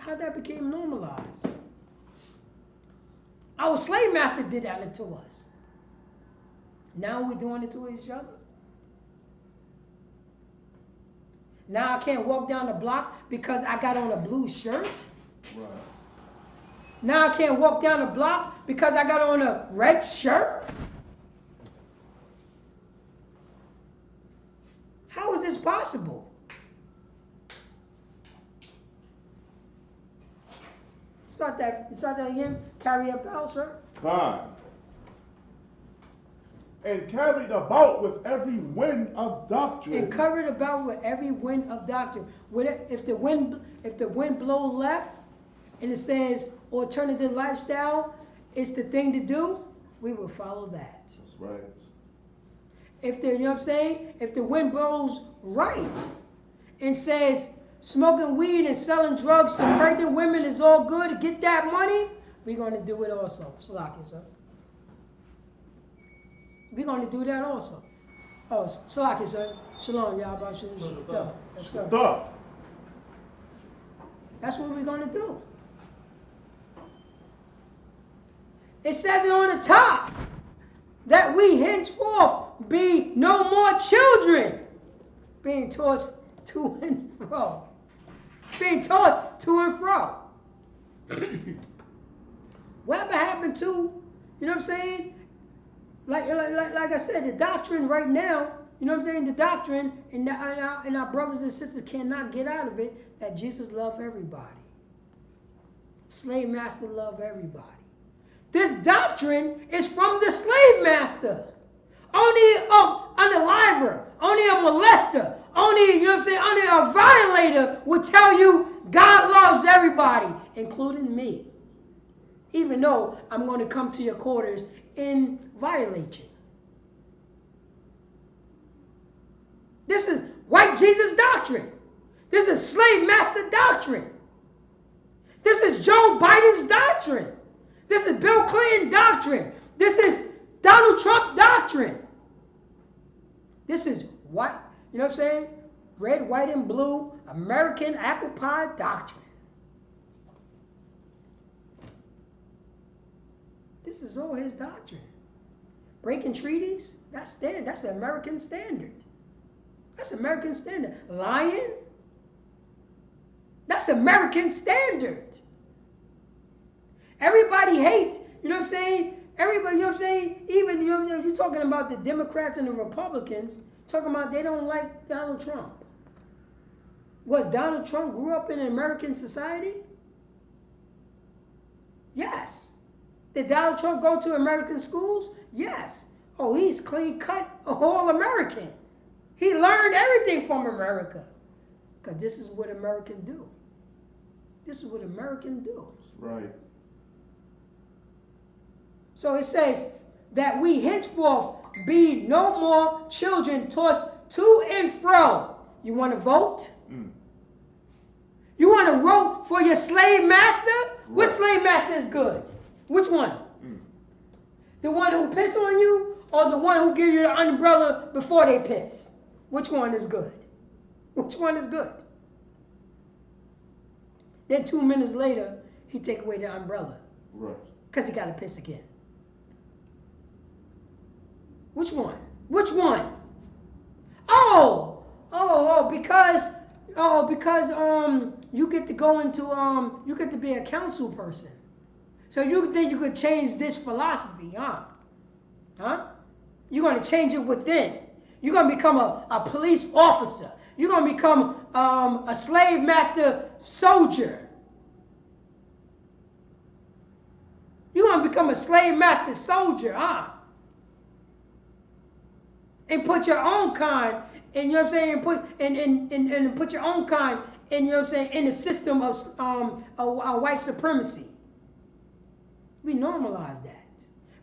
How that became normalized. Our slave master did that to us. Now we're doing it to each other. Now I can't walk down the block because I got on a blue shirt. Right. Now I can't walk down the block because I got on a red shirt. How is this possible? Start that again. Carry about, sir. God. And carried about with every wind of doctrine. And covered about with every wind of doctrine. If the wind blows left and it says alternative lifestyle is the thing to do, we will follow that. That's right. If you know what I'm saying? If the wind blows right and says smoking weed and selling drugs to pregnant women is all good to get that money, we're going to do it also. Salaki, sir. We're going to do that also. Oh, Salaki, sir. Shalom, Yahweh. Yes, sir. That's what we're going to do. It says it on the top that we henceforth be no more children being tossed to and fro. Being tossed to and fro. Whatever happened to, you know what I'm saying? Like I said, the doctrine right now, you know what I'm saying? The doctrine, and our brothers and sisters cannot get out of it, that Jesus loved everybody. Slave master loved everybody. This doctrine is from the slave master. Only an unaliver, only a molester, only, you know what I'm saying, only a violator would tell you God loves everybody, including me. Even though I'm going to come to your quarters and violate you. This is white Jesus doctrine. This is slave master doctrine. This is Joe Biden's doctrine. This is Bill Clinton doctrine. This is Donald Trump doctrine. This is white, you know what I'm saying? Red, white, and blue, American apple pie doctrine. This is all his doctrine. Breaking treaties, that's the American standard. That's American standard. Lying, that's American standard. Everybody hates, you know what I'm saying? Everybody, you know what I'm saying? Even, you know, you're talking about the Democrats and the Republicans, talking about they don't like Donald Trump. Was Donald Trump grew up in an American society? Yes. Did Donald Trump go to American schools? Yes. Oh, he's clean cut, all American. He learned everything from America. Because this is what Americans do. This is what Americans do. That's right. So it says that we henceforth be no more children tossed to and fro. You want to vote? You want to vote for your slave master? Right. Which slave master is good? Which one? The one who piss on you or the one who give you the umbrella before they piss? Which one is good? Which one is good? Then 2 minutes later, he take away the umbrella. Right. Because he got to piss again. Which one? Which one? Because you get to go into you get to be a council person. So you think you could change this philosophy, huh? Huh? You're going to change it within. You're going to become a police officer. You're going to become a slave master soldier. You're going to become a slave master soldier, huh? And put your own kind, and you know what I'm saying, and put your own kind, and you know what I'm saying, in the system of white supremacy. We normalize that.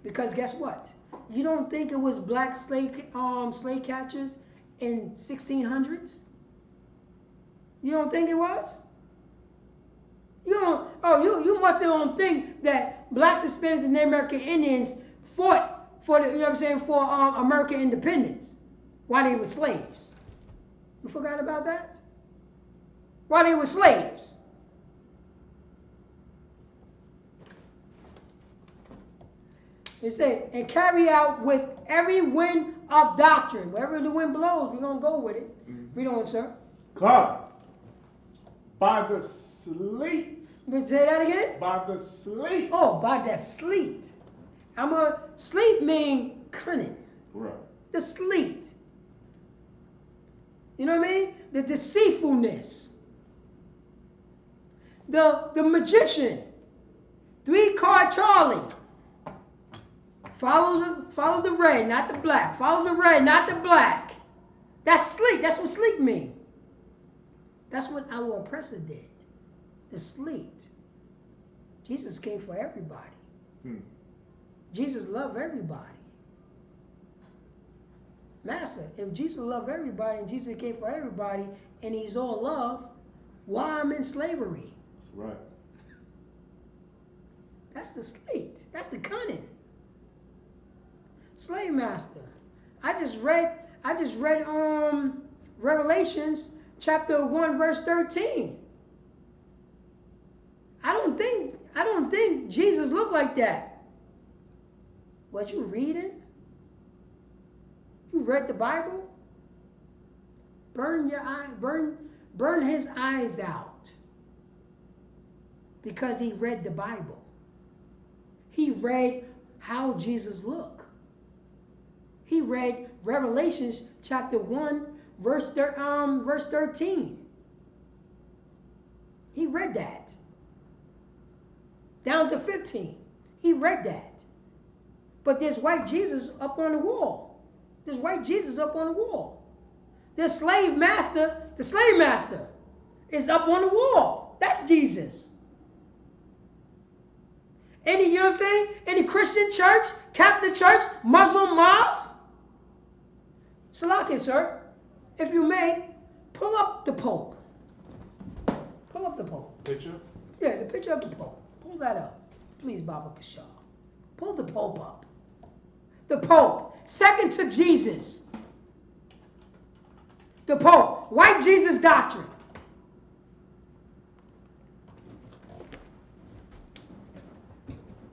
Because guess what? You don't think it was black slave catchers in 1600s? You don't think it was? You must don't think that blacks, Hispanics, and Native American Indians fought for the, you know what I'm saying, for American independence while they were slaves. You forgot about that? While they were slaves. It said, and carry out with every wind of doctrine. Wherever the wind blows, we're going to go with it. Read on, sir. God, by the sleet. Say that again? By the sleet. Oh, by the sleet. Sleet mean cunning. Right. The sleet. You know what I mean? The deceitfulness. The magician. 3-card Charlie. Follow the red, not the black. Follow the red, not the black. That's sleet. That's what sleet mean. That's what our oppressor did. The sleet. Jesus came for everybody. Jesus loved everybody. Master, if Jesus loved everybody and Jesus came for everybody and he's all love, why I'm in slavery? That's right. That's the sleet. That's the cunning. Slave master. I just read Revelations chapter 1 verse 13. I don't think Jesus looked like that. Was you reading? You read the Bible? Burn his eyes out. Because he read the Bible. He read how Jesus looked. He read Revelations chapter 1 verse 13. He read that. Down to 15. He read that. But there's white Jesus up on the wall. There's white Jesus up on the wall. The slave master is up on the wall. That's Jesus. Any, you know what I'm saying? Any Christian church, Catholic church, Muslim mosque. Salaki, sir, if you may, pull up the Pope. Pull up the Pope. Picture? Yeah, the picture of the Pope. Pull that up. Please, Baba Kashar. Pull the Pope up. The Pope, second to Jesus. The Pope, white Jesus doctrine.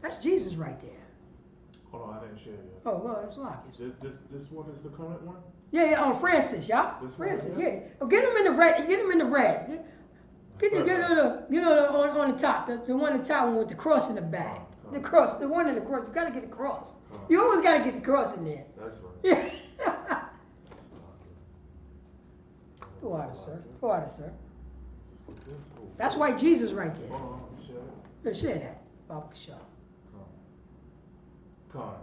That's Jesus right there. Hold on, I didn't share yet. Oh, well, it's like it. This one is the current one? Yeah, Francis, y'all. This one, Francis, yeah. yeah. Oh, get him in the red. Get him in the red. Get on the top, the one on the top one with the cross in the back. The cross, the one in the cross. You gotta get the cross. You always gotta get the cross in there. That's right. Yeah. Go out, sir. Go out, sir. That's white Jesus right there. Hold on, share it. Let's share that, Baba Kashar. Come on.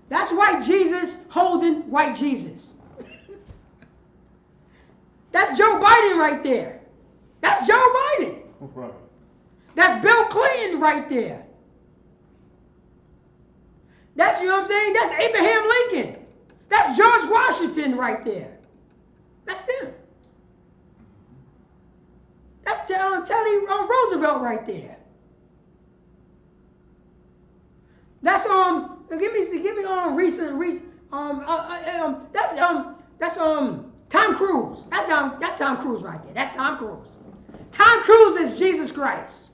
That's white Jesus holding white Jesus. That's Joe Biden right there. That's Joe Biden. Right. That's Bill Clinton right there. That's, you know what I'm saying? That's Abraham Lincoln. That's George Washington right there. That's them. That's Teddy Roosevelt right there. That's give me recent that's Tom Cruise. That's Tom Cruise right there. That's Tom Cruise. Tom Cruise is Jesus Christ.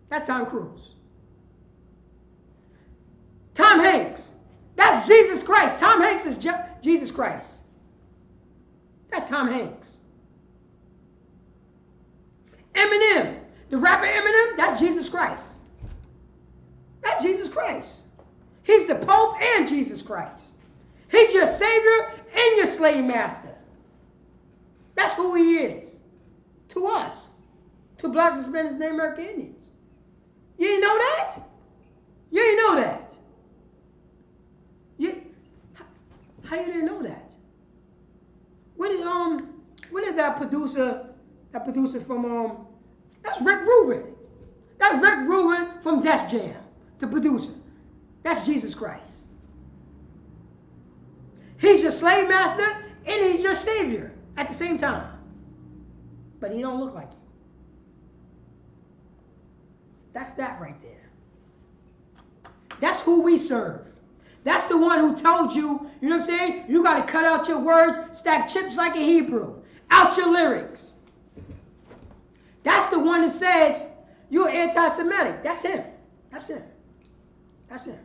That's Tom Cruise. Tom Hanks. That's Jesus Christ. Tom Hanks is Jesus Christ. That's Tom Hanks. Eminem. The rapper Eminem, that's Jesus Christ. That's Jesus Christ. He's the Pope and Jesus Christ. He's your Savior and your slave master. That's who he is. To us. To blacks, Hispanics, and Native American Indians. You didn't know that? You didn't know that? How you didn't know that? What did that producer from that's Rick Rubin. That's Rick Rubin from Def Jam, the producer. That's Jesus Christ. He's your slave master and he's your savior at the same time. But he don't look like you. That's that right there. That's who we serve. That's the one who told you, you know what I'm saying? You got to cut out your words, stack chips like a Hebrew, out your lyrics. That's the one that says you're anti-Semitic. That's him. That's him. That's him.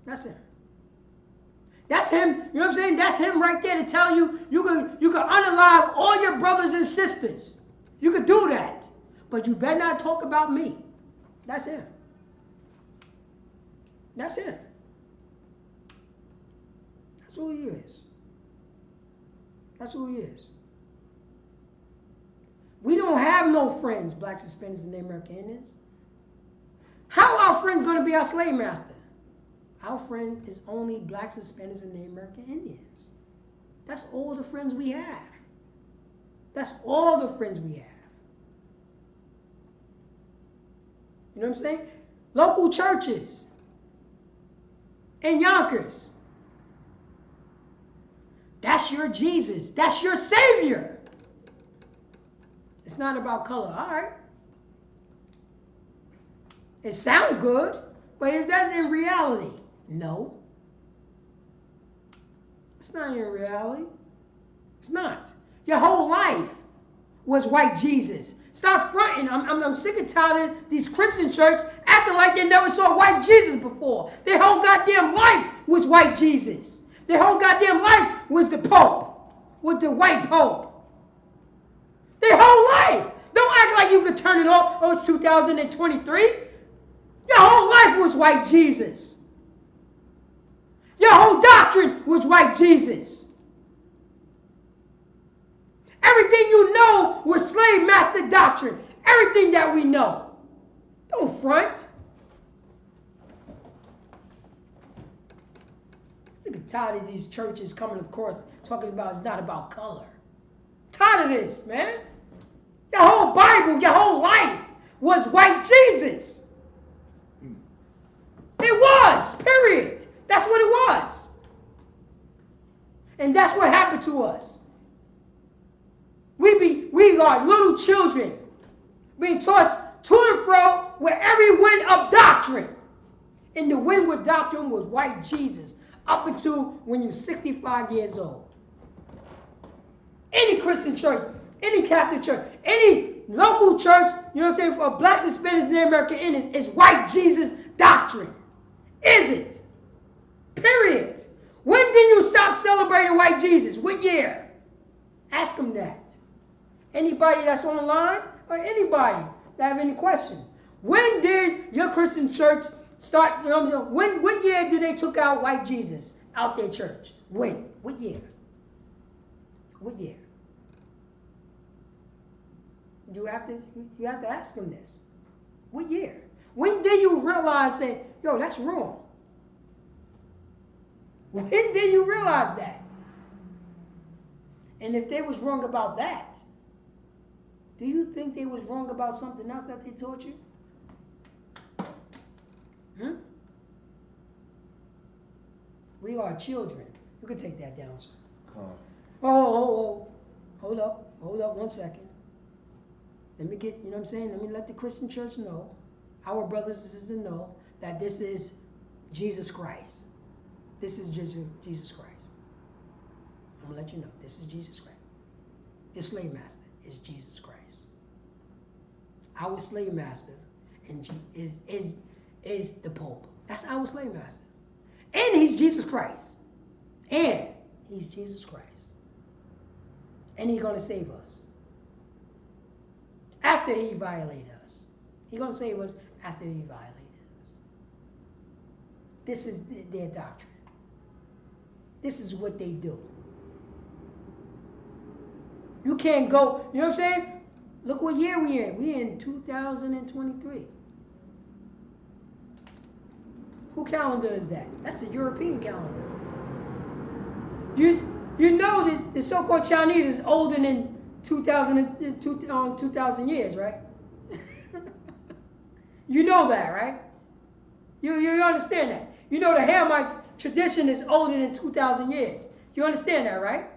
That's him. That's him. You know what I'm saying? That's him right there to tell you you can unalive all your brothers and sisters. You could do that. But you better not talk about me. That's him. That's him. That's who he is. That's who he is. We don't have no friends, blacks, Hispanics, and Native American Indians. How are our friends going to be our slave master? Our friend is only blacks, Hispanics, and Native American Indians. That's all the friends we have. That's all the friends we have. You know what I'm saying? Local churches in Yonkers. That's your Jesus. That's your Savior. It's not about color. All right. It sounds good, but is that in reality? No. It's not in reality. It's not. Your whole life was white Jesus. Stop fronting. I'm sick and tired of these Christian churches acting like they never saw white Jesus before. Their whole goddamn life was white Jesus. Their whole goddamn life was the Pope, with the white Pope. Their whole life. Don't act like you could turn it off. Oh, it's 2023. Your whole life was white Jesus. Your whole doctrine was white Jesus. Everything you know was slave master doctrine. Everything that we know. Don't front. I'm sick and tired of these churches coming across talking about it's not about color. Tired of this, man. Your whole Bible, your whole life was white Jesus. It was, period. That's what it was. And that's what happened to us. We are little children being tossed to and fro with every wind of doctrine. And the wind with doctrine was white Jesus up until when you're 65 years old. Any Christian church, any Catholic church, any local church, you know what I'm saying, for blacks, Hispanics, and American Indians, is white Jesus doctrine. Is it? Period. When did you stop celebrating white Jesus? What year? Ask them that. Anybody that's online or anybody that have any question. When did your Christian church start, you know what I'm saying, what year did they took out white Jesus out their church? When? What year? What year? You have to ask them this. What year? When did you realize that, yo, that's wrong? When did you realize that? And if they was wrong about that, do you think they was wrong about something else that they taught you? We are children. You can take that down, sir. Oh. Hold up 1 second. Let me get, you know what I'm saying? Let me let the Christian church know, our brothers and sisters know, that this is Jesus Christ. This is Jesus Christ. I'm going to let you know. This is Jesus Christ. The slave master is Jesus Christ. Our slave master is the Pope. That's our slave master. And he's Jesus Christ. And he's Jesus Christ. And he's going to save us. After he violated us. He's going to save us after he violated us. This is their doctrine. This is what they do. You can't go, you know what I'm saying? Look what year we in. We in 2023. Who calendar is that? That's the European calendar. You know that the so-called Chinese is older than 2,000 years, right? You know that, right? You understand that. You know the Hamite tradition is older than 2,000 years. You understand that, right?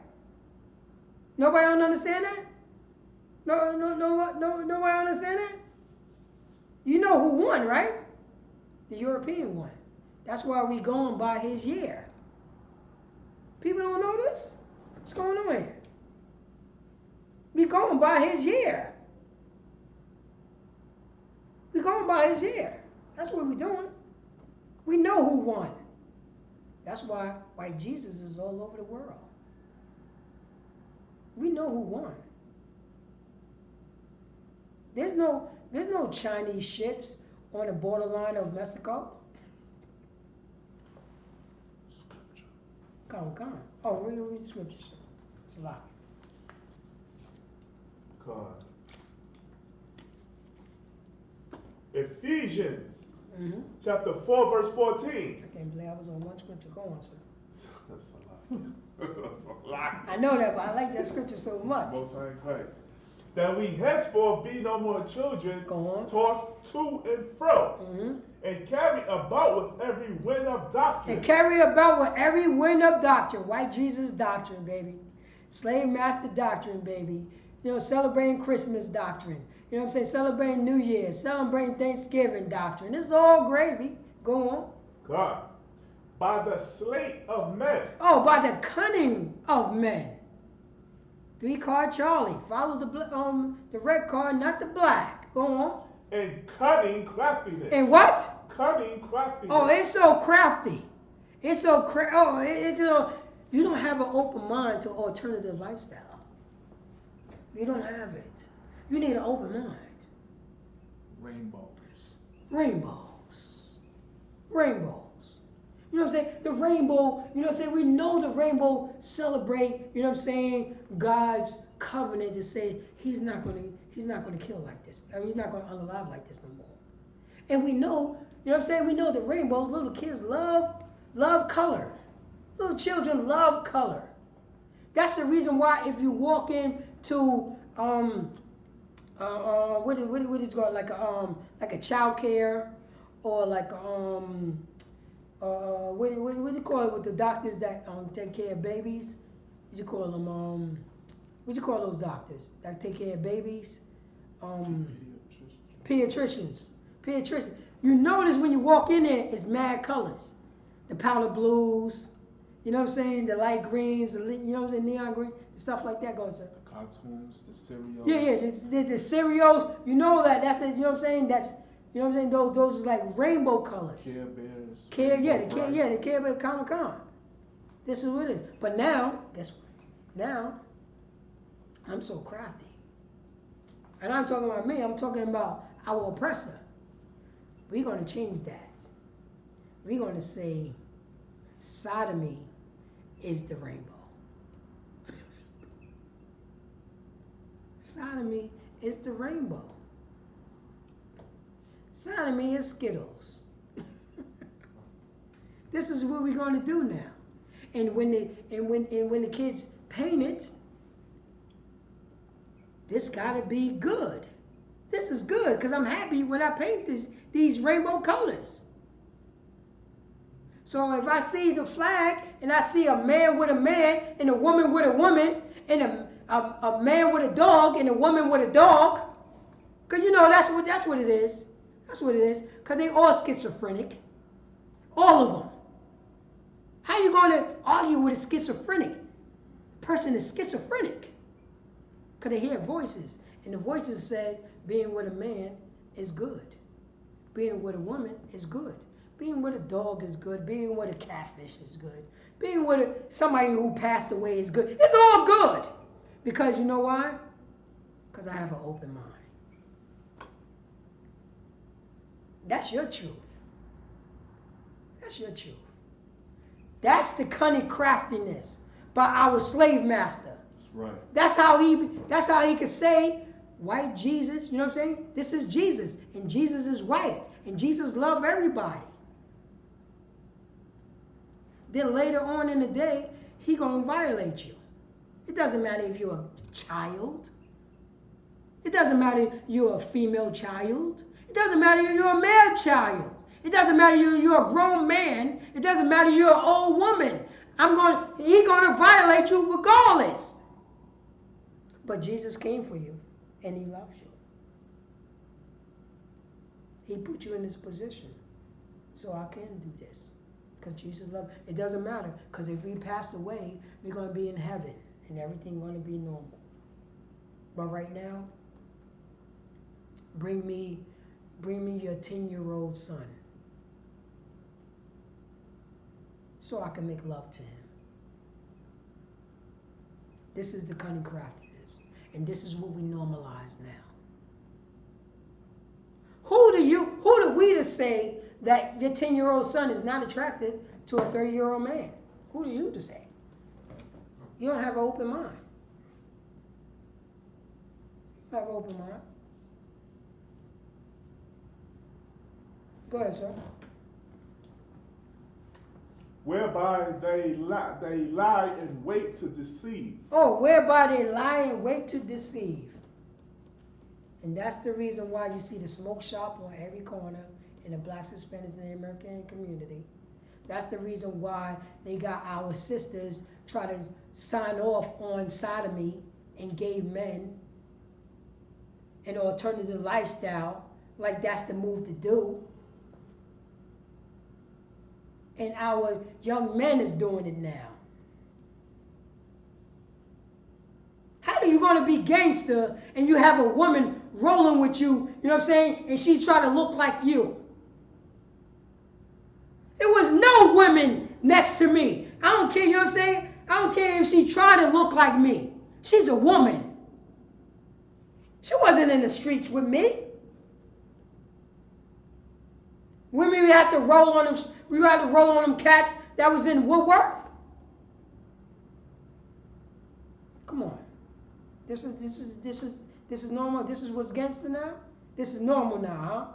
Nobody don't understand that? Nobody understand that? You know who won, right? The European won. That's why we going by his year. People don't know this? What's going on here? We going by his year. We going by his year. That's what we're doing. We know who won. That's why white Jesus is all over the world. We know who won. There's no Chinese ships on the borderline of Mexico. Come. Oh, read the scriptures. It's a lot. God. Ephesians chapter 4 verse 14. I can't believe I was on one scripture. Go on, sir. That's a lot. That's a lot. I know that, but I like that scripture so much. Most High Christ. That we henceforth be no more children, tossed to and fro, and carry about with every wind of doctrine. White Jesus doctrine, baby. Slave master doctrine, baby. You know, celebrating Christmas doctrine. You know what I'm saying? Celebrating New Year, celebrating Thanksgiving doctrine. This is all gravy. Go on. God. By the sleight of men. Oh, by the cunning of men. 3-card Charlie. Follow the red card, not the black. Go on. And cunning craftiness. And what? Cunning craftiness. Oh, it's so crafty. It's so you don't have an open mind to alternative lifestyle. You don't have it. You need an open mind. Rainbows. You know what I'm saying? The rainbow, you know what I'm saying? We know the rainbow celebrate, you know what I'm saying, God's covenant to say he's not gonna kill like this. I mean, he's not gonna unalive like this no more. And we know, you know what I'm saying? We know the rainbow. Little kids love color. Little children love color. That's the reason why if you walk into what is it called, like a child care, or like what do you call it with the doctors that take care of babies? What do you call them? What do you call those doctors that take care of babies? Pediatricians. You notice when you walk in there, it's mad colors. The powder blues, you know what I'm saying? The light greens, you know what I'm saying? Neon green, stuff like that goes on. The cartoons, the cereals. Yeah, the cereals. You know that's the, you know what I'm saying? That's, you know what I'm saying? Those is like rainbow colors. Care Bears. The Care Bear Comic-Con. This is what it is. But now, guess what? Now, I'm so crafty. And I'm talking about me. I'm talking about our oppressor. We're going to change that. We're going to say sodomy is the rainbow. Sodomy is the rainbow. Sodomy is Skittles. This is what we're going to do now. And when the kids paint it, this got to be good. This is good because I'm happy when I paint these rainbow colors. So if I see the flag and I see a man with a man and a woman with a woman and a man with a dog and a woman with a dog, because you know that's what it is. That's what it is. Because they all schizophrenic. All of them. How you going to argue with a schizophrenic? Person is schizophrenic. Because they hear voices. And the voices said being with a man is good. Being with a woman is good. Being with a dog is good. Being with a catfish is good. Being with somebody who passed away is good. It's all good. Because you know why? Because I have an open mind. That's your truth. That's your truth. That's the cunning craftiness by our slave master. That's right. That's how he could say, white Jesus, you know what I'm saying? This is Jesus, and Jesus is white, and Jesus loved everybody. Then later on in the day, he gonna violate you. It doesn't matter if you're a child. It doesn't matter if you're a female child. It doesn't matter if you're a male child. It doesn't matter if you're a grown man. It doesn't matter if you're an old woman. He's gonna violate you regardless. But Jesus came for you, and he loves you. He put you in this position, so I can do this. Because Jesus loves. It doesn't matter, because if we passed away, we're gonna be in heaven, and everything's gonna be normal. But right now, bring me your 10-year-old son, so I can make love to him. This is the cunning craftiness, and this is what we normalize now. Who do we to say that your 10-year-old son is not attracted to a 30-year-old man? Who are you to say? You don't have an open mind. You have an open mind. Go ahead, sir. Whereby they lie and wait to deceive. Oh, whereby they lie and wait to deceive. And that's the reason why you see the smoke shop on every corner in the blacks, Hispanics, and the American community. That's the reason why they got our sisters try to sign off on sodomy and gay men, an alternative lifestyle, like that's the move to do. And our young men is doing it now. How are you going to be gangster and you have a woman rolling with you, you know what I'm saying, and she try to look like you? There was no women next to me. I don't care, you know what I'm saying? I don't care if she tried to look like me. She's a woman. She wasn't in the streets with me. Women, we had to roll on them. We had to roll on them cats that was in Woodworth. Come on. This is normal. This is what's gangster now. This is normal now, huh?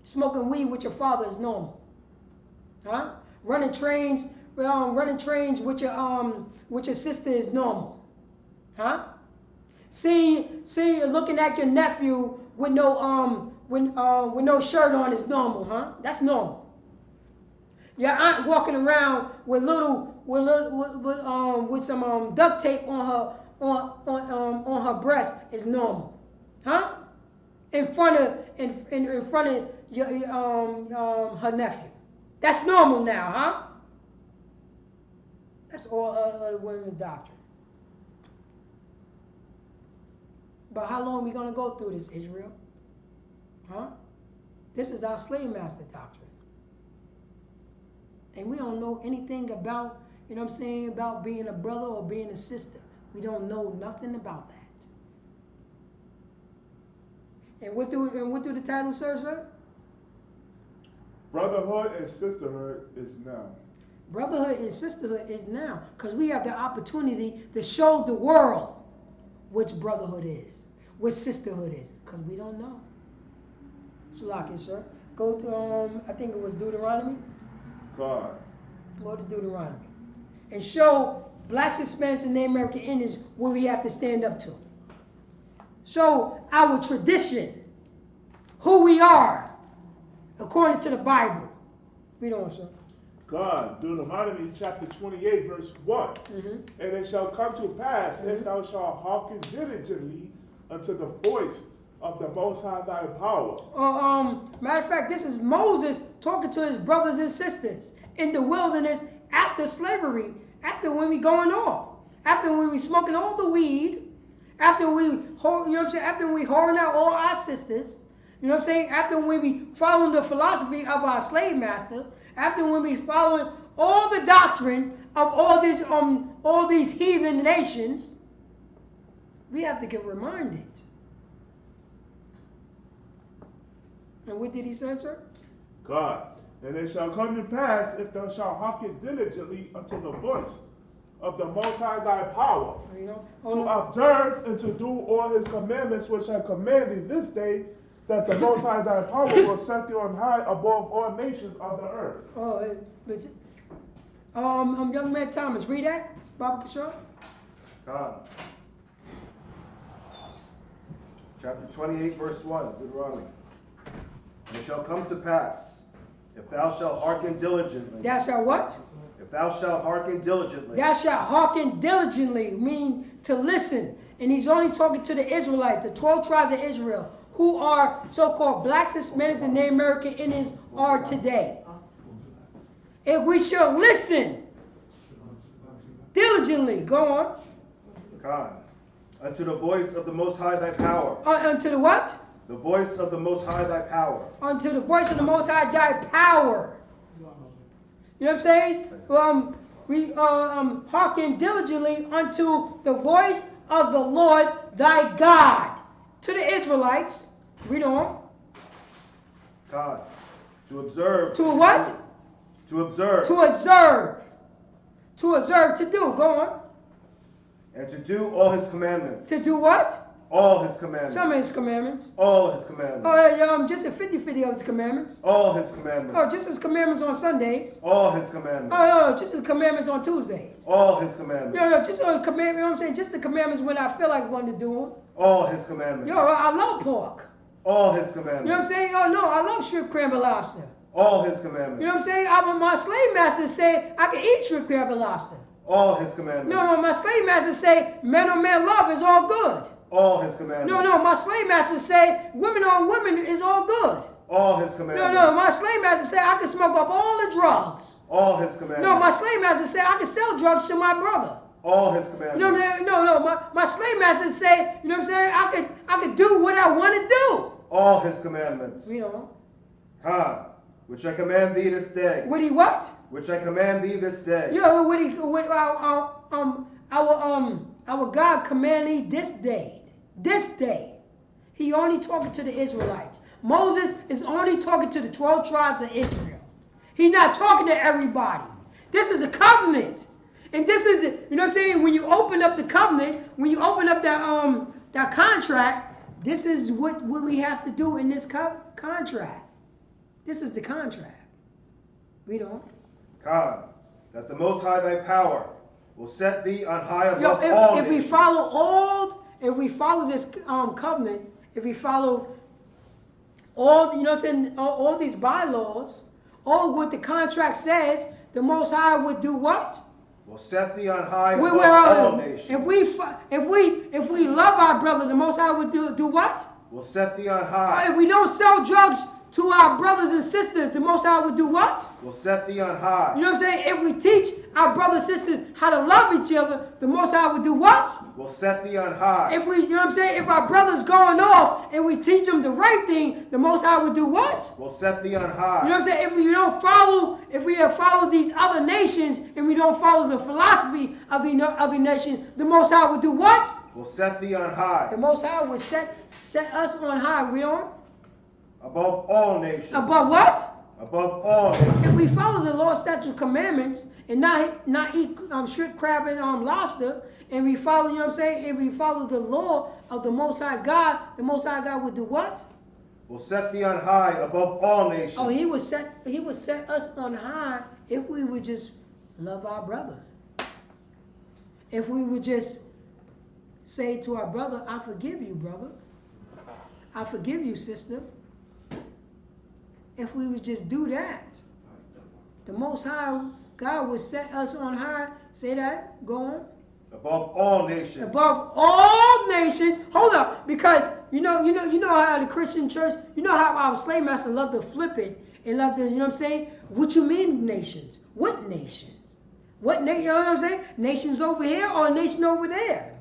Smoking weed with your father is normal. Huh? Running trains with your sister is normal. Huh? Looking at your nephew with no shirt on is normal, huh? That's normal. Your aunt walking around with some duct tape on her breast is normal, huh? In front of her nephew. That's normal now, huh? That's all other women's doctrine. But how long are we going to go through this, Israel? Huh? This is our slave master doctrine. And we don't know anything about, about being a brother or being a sister. We don't know nothing about that. And what do the title say, sir? Brotherhood and sisterhood is now. Brotherhood and sisterhood is now, because we have the opportunity to show the world which brotherhood is, what sisterhood is, because we don't know. Salaki, sir. Go to, I think it was Deuteronomy. God. Go to Deuteronomy. And show blacks, Hispanics, and Native American Indians what we have to stand up to. Show our tradition, who we are, according to the Bible. Read on, sir. God, Deuteronomy chapter 28, verse 1. Mm-hmm. And it shall come to pass, if thou shalt hearken diligently unto the voice of the Most High thy power. Matter of fact, this is Moses talking to his brothers and sisters in the wilderness after slavery, after when we going off, after when we smoking all the weed, after we, after we whoring out all our sisters, after when we following the philosophy of our slave master, after when we following all the doctrine of all these heathen nations, we have to get reminded. And what did he say, sir? God, and it shall come to pass, if thou shalt hearken diligently unto the voice of the Most High thy power, to observe and to do all his commandments which I command thee this day, that the Most High thy power will set thee on high above all nations of the earth. Young man Thomas, read that, Baba Kishore. God. Chapter 28, verse 1, Deuteronomy. And it shall come to pass, if thou shalt hearken diligently. Thou shalt what? If thou shalt hearken diligently. Thou shalt hearken diligently, means to listen. And he's only talking to the Israelites, the 12 tribes of Israel, who are so-called blacks, Hispanics, and Native American Indians are today. If we shall listen diligently, go on. God, unto the voice of the Most High thy power. Unto the what? The voice of the Most High thy power. Unto the voice of the Most High thy power. You know what I'm saying? We hearken diligently unto the voice of the Lord thy God. To the Israelites, read on. God, to observe. To what? To observe. To observe. To observe, to do. Go on. And to do all his commandments. To do what? All his commandments. Some of his commandments. All his commandments. Just a 50-50 of his commandments. All his commandments. Oh, just his commandments on Sundays. All his commandments. Oh, just his commandments on Tuesdays. All his commandments. Just a commandment, you know what I'm saying? Just the commandments when I feel like wanting to do them. All his commandments. I love pork. All his commandments. You know what I'm saying? Oh, no, I love shrimp, crab, and lobster. All his commandments. You know what I'm saying? My slave master say I can eat shrimp, crab, and lobster. All his commandments. No, my slave master say man on man love is all good. All his commandments. No, my slave master say women on women is all good. All his commandments. No, my slave master say I can smoke up all the drugs. All his commandments. No, my slave master say I can sell drugs to my brother. All his commandments. No, my slave master say, you know what I'm saying, I could do what I want to do. All his commandments. Which I command thee this day. What he what? Which I command thee this day. Our God command thee this day. This day. He only talking to the Israelites. Moses is only talking to the 12 tribes of Israel. He's not talking to everybody. This is a covenant. And this is the, you know what I'm saying? When you open up the covenant, when you open up that contract, this is what we have to do in this contract. This is the contract. Read on. God, that the Most High thy power will set thee on high Yo, above all if we nations. if we follow this covenant, if we follow all, you know what I'm saying, all these bylaws, all what the contract says, the Most High would do what? Will set thee on high above We're, all nations. if we love our brother, the Most High would do what? Will set thee on high. If we don't sell drugs to our brothers and sisters, the Most High would do what? Will set thee on high. You know what I'm saying? If we teach our brothers and sisters how to love each other, the Most High would do what? Will set thee on high. If we, you know what I'm saying? If our brother's going off and we teach them the right thing, the Most High would do what? Will set thee on high. You know what I'm saying? If we have followed these other nations and we don't follow the philosophy of the other nation, the Most High would do what? Will set thee on high. The Most High would set us on high. We don't? Above all nations. Above what? Above all nations. If we follow the law, statutes, commandments, and not eat shrimp, crab, and lobster, and we follow, you know what I'm saying? If we follow the law of the Most High God, the Most High God would do what? Will set thee on high above all nations. Oh, he would set us on high if we would just love our brother. If we would just say to our brother, I forgive you, brother. I forgive you, sister. If we would just do that, the Most High God would set us on high. Say that. Go on. Above all nations. Above all nations. Hold up, because you know how the Christian church, you know how our slave master loved to flip it and loved to, you know what I'm saying? What you mean nations? What nations? What nation? You know what I'm saying? Nations over here or a nation over there?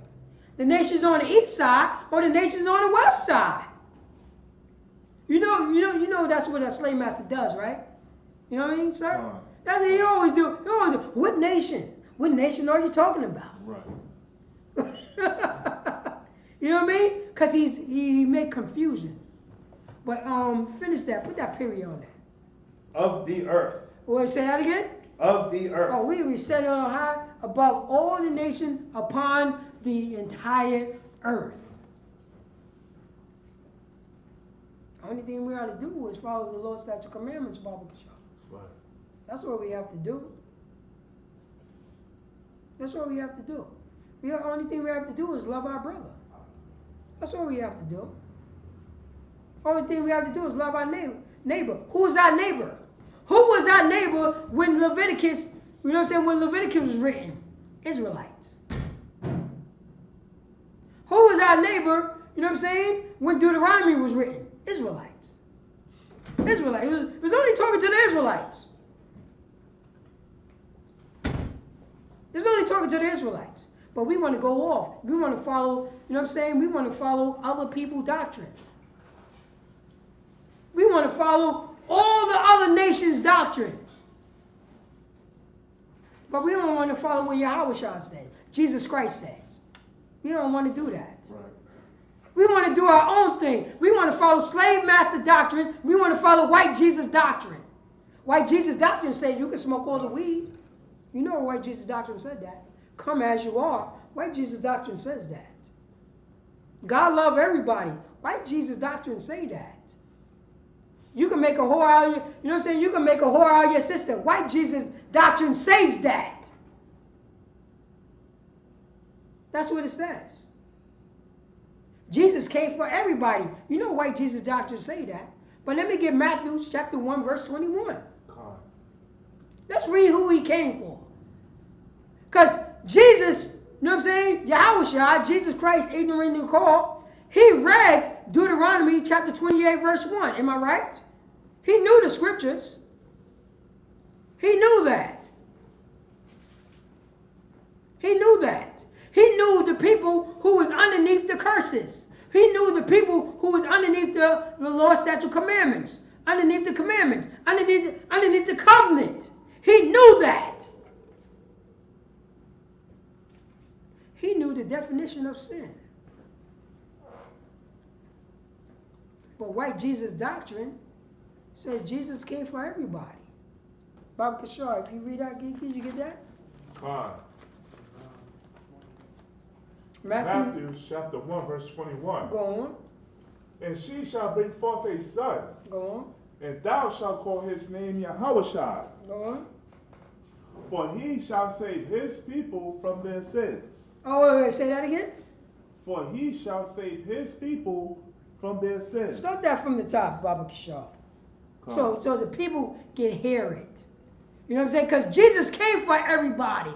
The nations on the east side or the nations on the west side? You know that's what a slave master does, right? You know what I mean, sir? That's what he always do. He always do. What nation? What nation are you talking about? Right. You know what I mean? Because he make confusion. But finish that. Put that period on that. Of the earth. Wait, say that again? Of the earth. Oh, we set on high above all the nations upon the entire earth. The only thing we ought to do is follow the Lord's statute commandments, Bible Show. Right. That's what we have to do. That's what we have to do. The only thing we have to do is love our brother. That's what we have to do. Only thing we have to do is love our neighbor. Who's our neighbor? Who was our neighbor when Leviticus, you know what I'm saying, when Leviticus was written? Israelites. Who was our neighbor, you know what I'm saying, when Deuteronomy was written? Israelites. Israelites. It was only talking to the Israelites. It's only talking to the Israelites. But we want to go off. We want to follow, you know what I'm saying? We want to follow other people's doctrine. We want to follow all the other nations' doctrine. But we don't want to follow what Yahweh says, Jesus Christ says. We don't want to do that. Right. We want to do our own thing. We want to follow slave master doctrine. We want to follow white Jesus doctrine. White Jesus doctrine said you can smoke all the weed. You know white Jesus doctrine said that. Come as you are. White Jesus doctrine says that. God love everybody. White Jesus doctrine say that. You can make a whore out of you know what I'm saying? You can make a whore out of your sister. White Jesus doctrine says that. That's what it says. Jesus came for everybody. You know white Jesus doctrine say that. But let me get Matthew chapter 1 verse 21. Let's read who he came for. Because Jesus, you know what I'm saying? Yahushua, Jesus Christ, ignorant and called, he read Deuteronomy chapter 28 verse 1. Am I right? He knew the scriptures. He knew that. He knew that. He knew the people who was underneath the curses. He knew the people who was underneath the law, statute, commandments. Underneath the commandments. Underneath the covenant. He knew that. He knew the definition of sin. But white Jesus doctrine says Jesus came for everybody. Bob Kishar, if you read that, can you get that? Fine. Matthew chapter 1 verse 21. Go on. And she shall bring forth a son, Go on. And thou shalt call his name Yahushua. Go on. For he shall save his people from their sins. Oh, wait, say that again. For he shall save his people from their sins. Start that from the top, Baba Kishar. So the people can hear it. You know what I'm saying? Because Jesus came for everybody.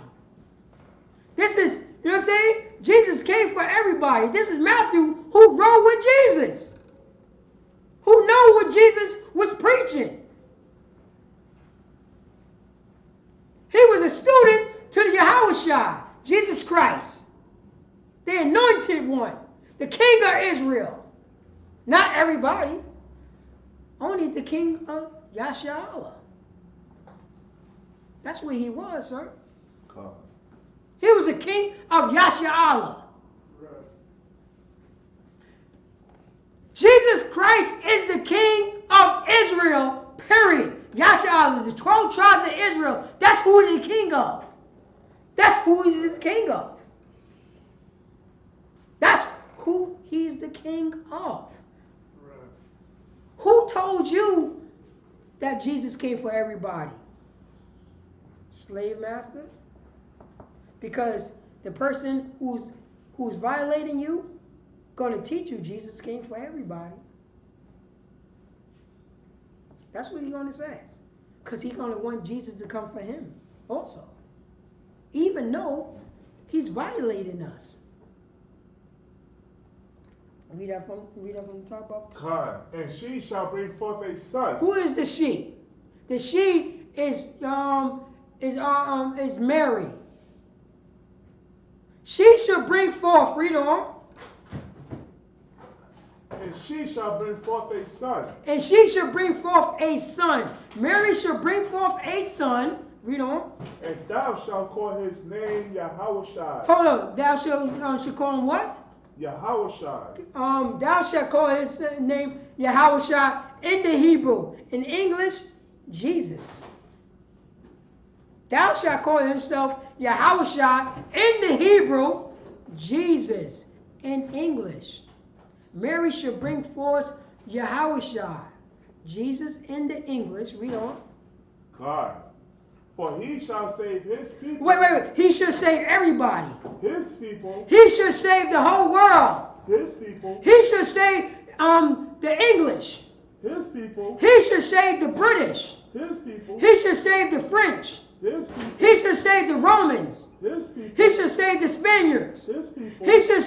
This is, you know what I'm saying? Jesus came for everybody. This is Matthew, who rode with Jesus, who know what Jesus was preaching. He was a student to the Yahushua, Jesus Christ, the anointed one, the King of Israel. Not everybody, only the King of Yasharallah. That's where he was, sir. He was the king of Yasharallah. Jesus Christ is the king of Israel, period. Yasharallah, the 12 tribes of Israel, that's who he's the king of. That's who he's the king of. That's who he's the king of. Who told you that Jesus came for everybody? Slave master? Because the person who's violating you going to teach you Jesus came for everybody. That's what he's going to say. Because he's going to want Jesus to come for him also. Even though he's violating us. Read that from the top up. And she shall bring forth a son. Who is the she? The she is Mary. She shall bring forth, read on. And she shall bring forth a son. And she shall bring forth a son. Mary shall bring forth a son. Read on. And thou shalt call his name Yahushua. Hold on. Thou shalt call him what? Yahushua. Thou shalt call his name Yahushua in the Hebrew. In English, Jesus. Thou shalt call himself Yahushua in the Hebrew, Jesus in English. Mary shall bring forth Yahushua, Jesus in the English. Read on. God. For he shall save his people. Wait. He shall save everybody. His people. He shall save the whole world. His people. He shall save the English. His people. He shall save the British. His people. He shall save the French. His people. He shall save the Romans. His people. He shall save the Spaniards. His people. He shall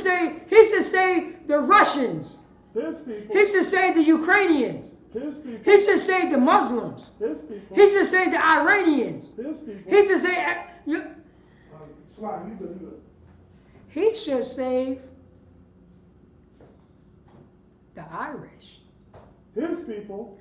save the Russians. His people. He shall save the Ukrainians. His people. He shall save the Muslims. His people. He shall save the Iranians. His people. He shall save. He shall save the Irish. His people.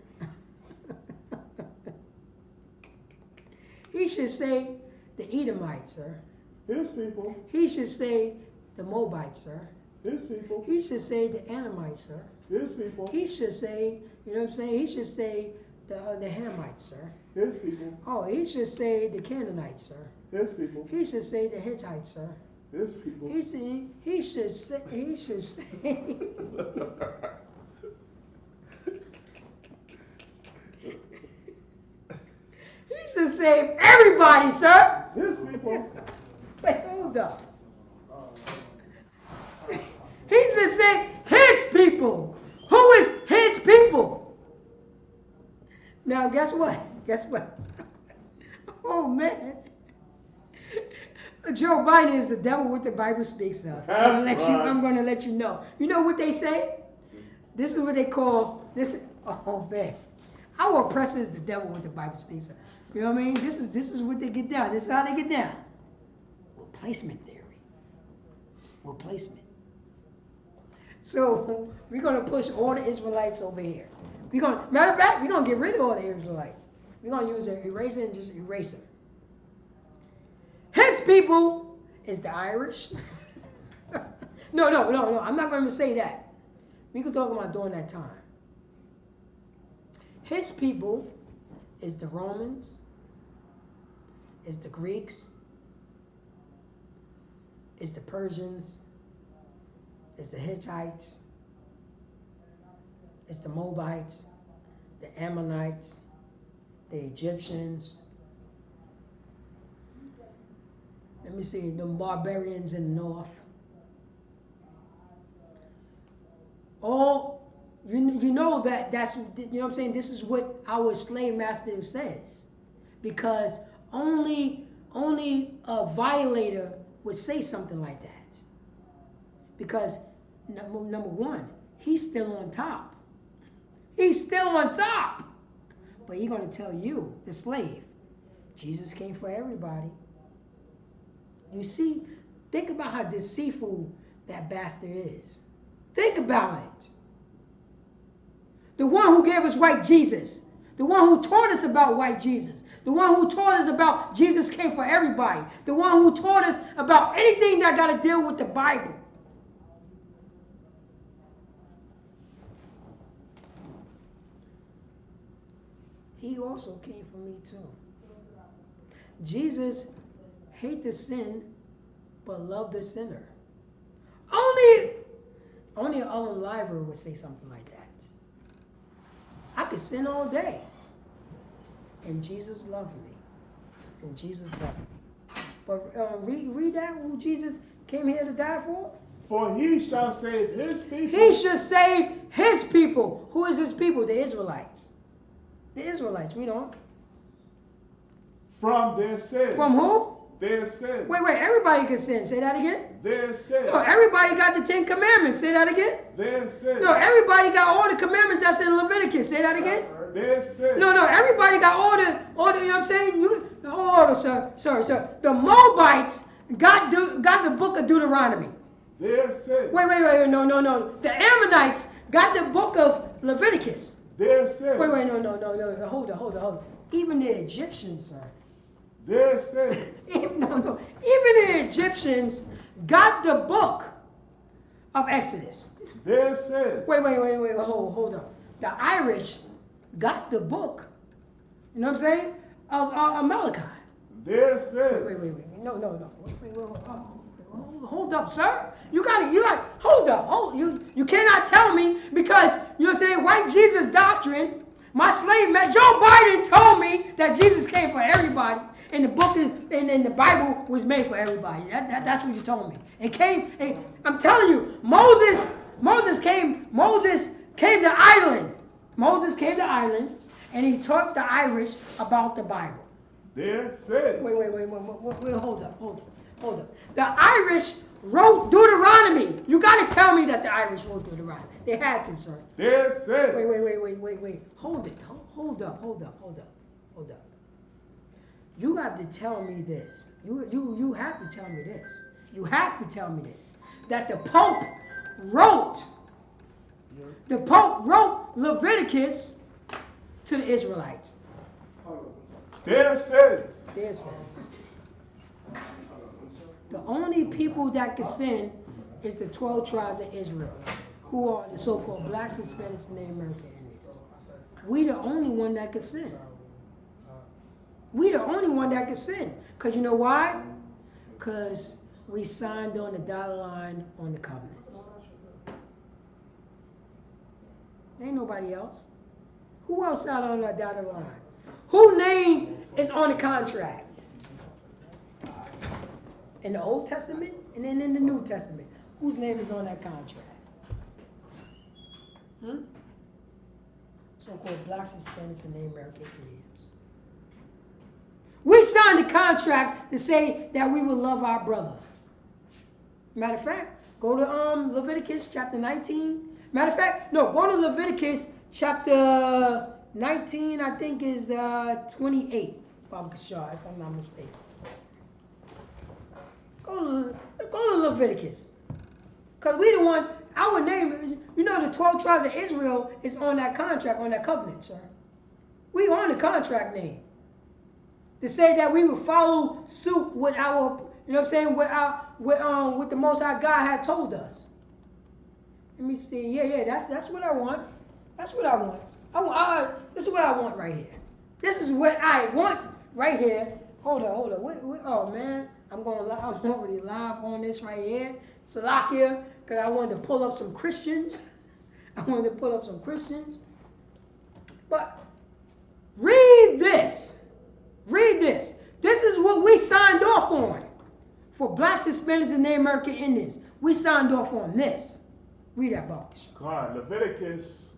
He should say the Edomites, sir. His people. He should say the Moabites, sir. His people. He should say the Anamites, sir. His people. He should say, you know what I'm saying? He should say the Hamites, sir. His people. Oh, he should say the Canaanites, sir. His people. He should say the Hittites, sir. His people. He should say. He should save everybody, sir. His people. Wait, hold up. He should save his people. Who is his people? Now, guess what? Oh, man. Joe Biden is the devil what the Bible speaks of. I'm going to let you know. You know what they say? This is what they call this. Oh, man. Our oppressor is the devil what the Bible speaks of. You know what I mean? This is what they get down. This is how they get down. Replacement theory. Replacement. So we're going to push all the Israelites over here. Matter of fact, we're going to get rid of all the Israelites. We're going to use an eraser and just erase them. His people is the Irish. No. I'm not going to say that. We can talk about during that time. His people is the Romans, is the Greeks, is the Persians, is the Hittites, is the Moabites, the Ammonites, the Egyptians. Let me see, the barbarians in the north. All, you know that's, you know what I'm saying, this is what our slave master says. Because only a violator would say something like that. Because, number one, he's still on top. He's still on top. But he's going to tell you, the slave, Jesus came for everybody. You see, think about how deceitful that bastard is. Think about it. The one who gave us white Jesus. The one who taught us about white Jesus. The one who taught us about Jesus came for everybody. The one who taught us about anything that got to deal with the Bible. He also came for me too. Jesus hated the sin, but loved the sinner. Only an unliver would say something like that. I could sin all day, and Jesus loved me, and Jesus loved me. But read that, who Jesus came here to die for? For he shall save his people. He should save his people. Who is his people? The Israelites. The Israelites, read on. From their sins. From who? Their sins. Wait, everybody can sin. Say that again. Their sins. No, everybody got the 10 Commandments. Say that again. Their sins. No, everybody got all the commandments that's in Leviticus. Say that again. Their sins. No, everybody got all the, you know what I'm saying? Hold on, sir. The Moabites got the book of Deuteronomy. Their sins. Wait, no. The Ammonites got the book of Leviticus. Their sins. Wait, no. Hold on. Even the Egyptians, sir. Their sins. Even the Egyptians got the book of Exodus. Their sins. Wait, hold up. The Irish got the book, you know what I'm saying, of Malachi. Their sins. Wait, no. Wait, hold up, sir. You got hold up. You cannot tell me because, you know what I'm saying, white Jesus doctrine, my slave man, Joe Biden told me that Jesus came for everybody. And the book is, and the Bible was made for everybody. That's what you told me. I'm telling you, Moses came to Ireland. Moses came to Ireland, and he taught the Irish about the Bible. Their sins. Wait, hold up. The Irish wrote Deuteronomy. You got to tell me that the Irish wrote Deuteronomy. They had to, sir. Their sins. Wait. Hold up. You got to tell me this. You have to tell me this. You have to tell me this. That the Pope wrote Leviticus to the Israelites. Their sins. Their sins. The only people that can sin is the 12 tribes of Israel, who are the so-called blacks, Hispanics, and Native American Indians. We the only one that can sin. We the only one that can sin. Because you know why? Because we signed on the dotted line on the covenants. Ain't nobody else. Who else signed on that dotted line? Whose name is on the contract? In the Old Testament and then in the New Testament. Whose name is on that contract? So-called blacks, Hispanics, and Native American Indians. We signed the contract to say that we would love our brother. Matter of fact, go to Leviticus chapter 19. Matter of fact, no, go to Leviticus chapter 19, I think is 28, if I'm not mistaken. Go to Leviticus. Because we the one, our name, you know the 12 tribes of Israel is on that contract, on that covenant, sir. We on the contract name. To say that we would follow suit with our, you know what I'm saying, with the Most High God had told us. Let me see. Yeah, that's what I want. That's what I want. This is what I want right here. This is what I want right here. Hold on. Oh man, I'm already live on this right here. Salakia, because I wanted to pull up some Christians. But read this. Read this. This is what we signed off on. For blacks, Hispanics, and Native American Indians. We signed off on this. Read that, Bob. Come on, Leviticus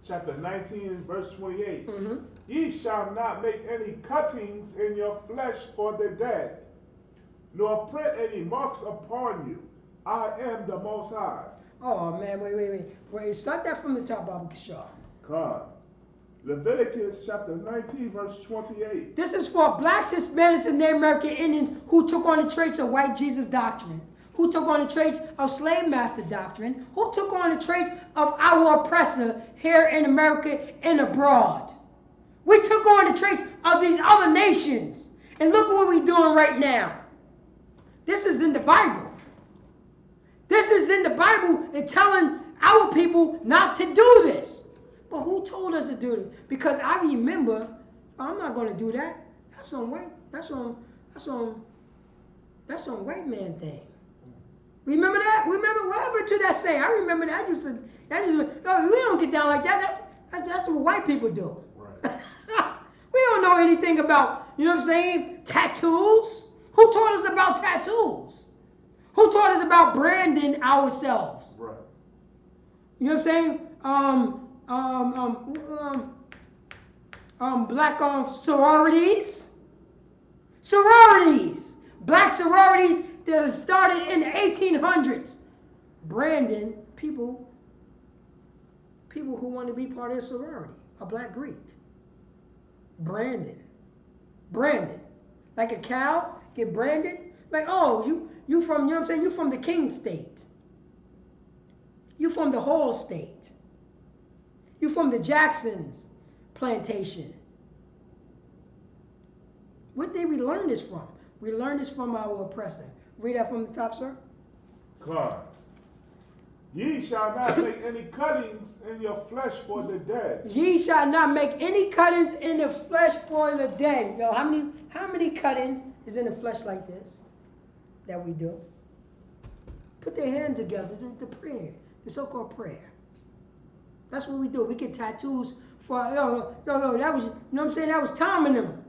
chapter 19, verse 28. Mm-hmm. Ye shall not make any cuttings in your flesh for the dead, nor print any marks upon you. I am the Most High. Oh, man, wait. Start that from the top, Bob Kishar. Come on. Leviticus chapter 19, verse 28. This is for blacks, Hispanics, and Native American Indians who took on the traits of white Jesus doctrine, who took on the traits of slave master doctrine, who took on the traits of our oppressor here in America and abroad. We took on the traits of these other nations. And look what we're doing right now. This is in the Bible. This is in the Bible and telling our people not to do this. But who told us to do it? Because I remember, I'm not going to do that. That's on white man thing. Remember that? Remember what happened to that saying? I remember that. No, we don't get down like that. That's what white people do. Right. We don't know anything about, you know what I'm saying, tattoos. Who taught us about tattoos? Who taught us about branding ourselves? Right. You know what I'm saying? Black sororities. Black sororities that started in the 1800s. Branding people who want to be part of a sorority, a black Greek. Branded. Like a cow, get branded. Like, oh, you from, you know what I'm saying? You from the King state. You from the Hall state. You from the Jackson's plantation. What did we learn this from? We learned this from our oppressor. Read that from the top, sir. Come on. Ye shall not make any cuttings in your flesh for the dead. Ye shall not make any cuttings in the flesh for the dead. Yo, how many cuttings is in the flesh like this that we do? Put their hand together, the prayer, the so-called prayer. That's what we do. We get tattoos for, that was, you know what I'm saying? That was Tom and them.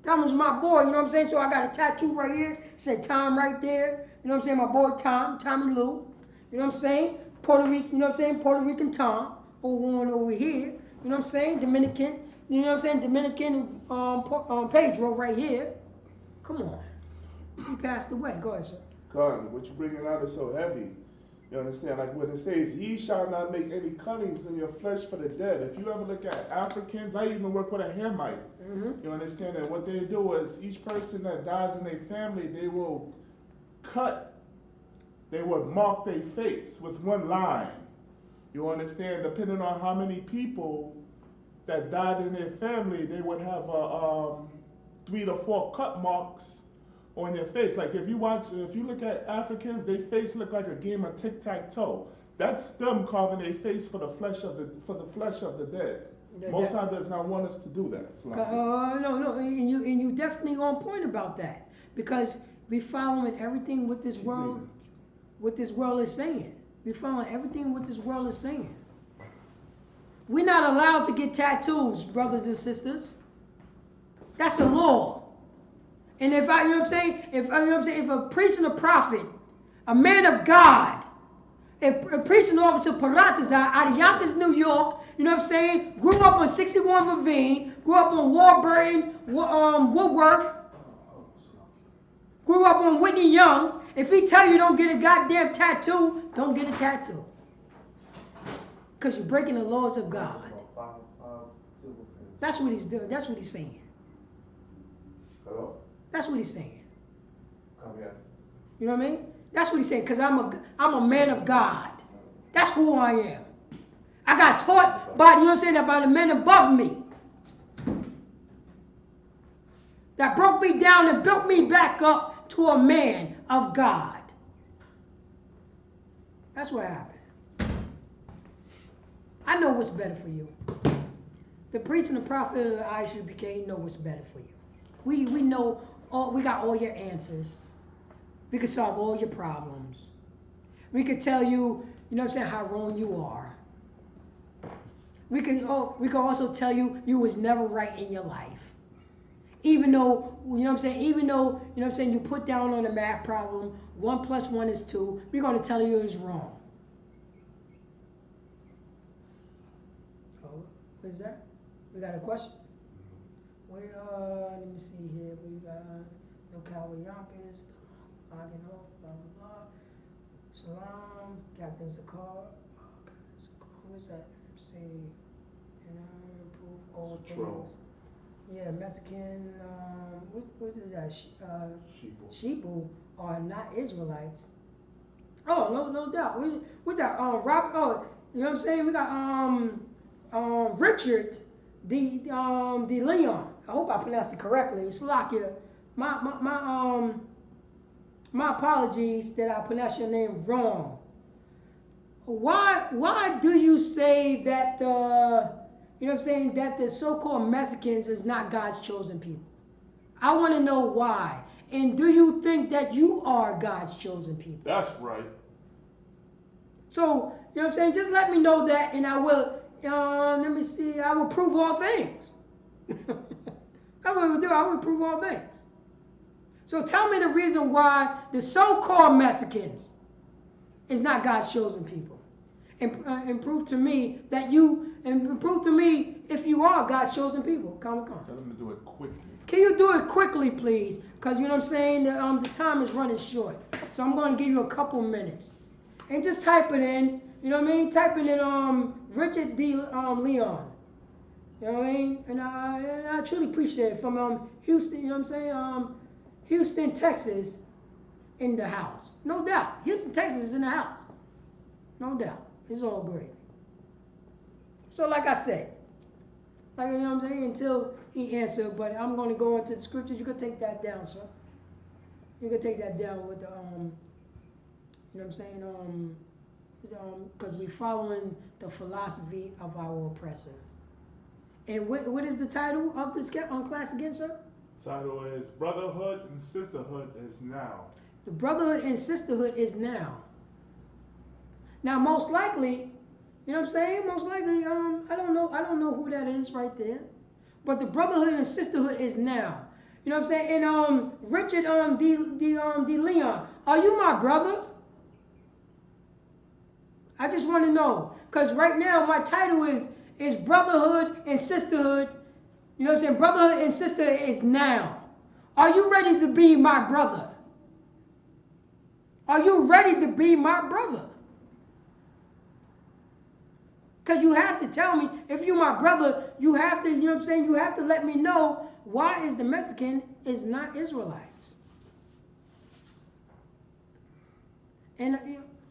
Tom was my boy, you know what I'm saying? So I got a tattoo right here, said Tom right there. You know what I'm saying? My boy Tom, Tommy Lou. You know what I'm saying? Puerto Rican, you know what I'm saying? Puerto Rican Tom, over here. You know what I'm saying? Dominican, you know what I'm saying? Dominican Pedro right here. Come on. He passed away. Go ahead, sir. Come, what you bringing out is so heavy. You understand? Like when it says, ye shall not make any cuttings in your flesh for the dead. If you ever look at Africans, I even work with a Hamite. Mm-hmm. You understand that what they do is each person that dies in their family, they will mark their face with one line. You understand? Depending on how many people that died in their family, they would have 3 to 4 cut marks on their face. Like if you look at Africans, their face look like a game of tic-tac-toe. That's them carving their face for the flesh of the dead. Most High does not want us to do that. No, and you definitely on point about that, because we following everything what this world is saying. We following everything what this world is saying. We're not allowed to get tattoos, brothers and sisters. That's a law. And if you know what I'm saying, if a priest and a prophet, a man of God, a priest and officer Parataza out of Yonkers, New York, you know what I'm saying, grew up on 61 Ravine, grew up on Warburton, Woodworth, grew up on Whitney Young. If he tell you don't get a goddamn tattoo, don't get a tattoo. Because you're breaking the laws of God. That's what he's doing. That's what he's saying. Hello? That's what he's saying. Come here. You know what I mean? That's what he's saying, because I'm a man of God. That's who I am. I got taught by, you know what I'm saying, by the men above me. That broke me down and built me back up to a man of God. That's what happened. I know what's better for you. The priest and the prophet of Isupk know what's better for you. We know, we got all your answers. We can solve all your problems. We could tell you, you know what I'm saying, how wrong you are. We can also tell you was never right in your life. Even though, you know what I'm saying, you know what I'm saying, you put down on a math problem, 1 + 1 is 2, we're going to tell you it's wrong. Oh, what is that? We got a question? Let me see here. We got no Cowboy Yonkers, logging off, blah, blah, blah. Salam, Captain Zakar. What's that? Let's see. Improve all things. Yeah, Mexican, what is that? Sheeple are not Israelites. Oh, no doubt. We got Rob. Oh, you know what I'm saying? We got Richard D. Leon. I hope I pronounced it correctly. Slovakia. My apologies that I pronounced your name wrong. Why do you say that you know what I'm saying, that the so-called Mexicans is not God's chosen people? I want to know why. And do you think that you are God's chosen people? That's right. So, you know what I'm saying, just let me know that, and I will, let me see, I will prove all things. That's what we will do. I will prove all things. So tell me the reason why the so-called Mexicans is not God's chosen people. And prove to me that prove to me if you are God's chosen people. Come. Tell them to do it quickly. Can you do it quickly, please? Because you know what I'm saying, the time is running short. So I'm going to give you a couple minutes. And just type it in, you know what I mean? Type it in Richard D. Leon. You know what I mean? And I truly appreciate it from Houston, you know what I'm saying? Houston, Texas, in the house. No doubt. Houston, Texas is in the house. No doubt. It's all great. So like I said, you know what I'm saying, until he answered, but I'm going to go into the scriptures. You can take that down, sir. You can take that down with the, you know what I'm saying, because we're following the philosophy of our oppressor. And what is the title of this class again, sir? Title is Brotherhood and Sisterhood is now. The Brotherhood and Sisterhood is now. Now, most likely, you know what I'm saying? Most likely, I don't know who that is right there, but the Brotherhood and Sisterhood is now. You know what I'm saying? And Richard D. Leon, are you my brother? I just want to know, because right now my title is Brotherhood and Sisterhood. You know what I'm saying? Brotherhood and Sisterhood is now. Are you ready to be my brother? Are you ready to be my brother? Because you have to tell me, if you're my brother, you have to, you know what I'm saying, you have to let me know why is the Mexican is not Israelites. And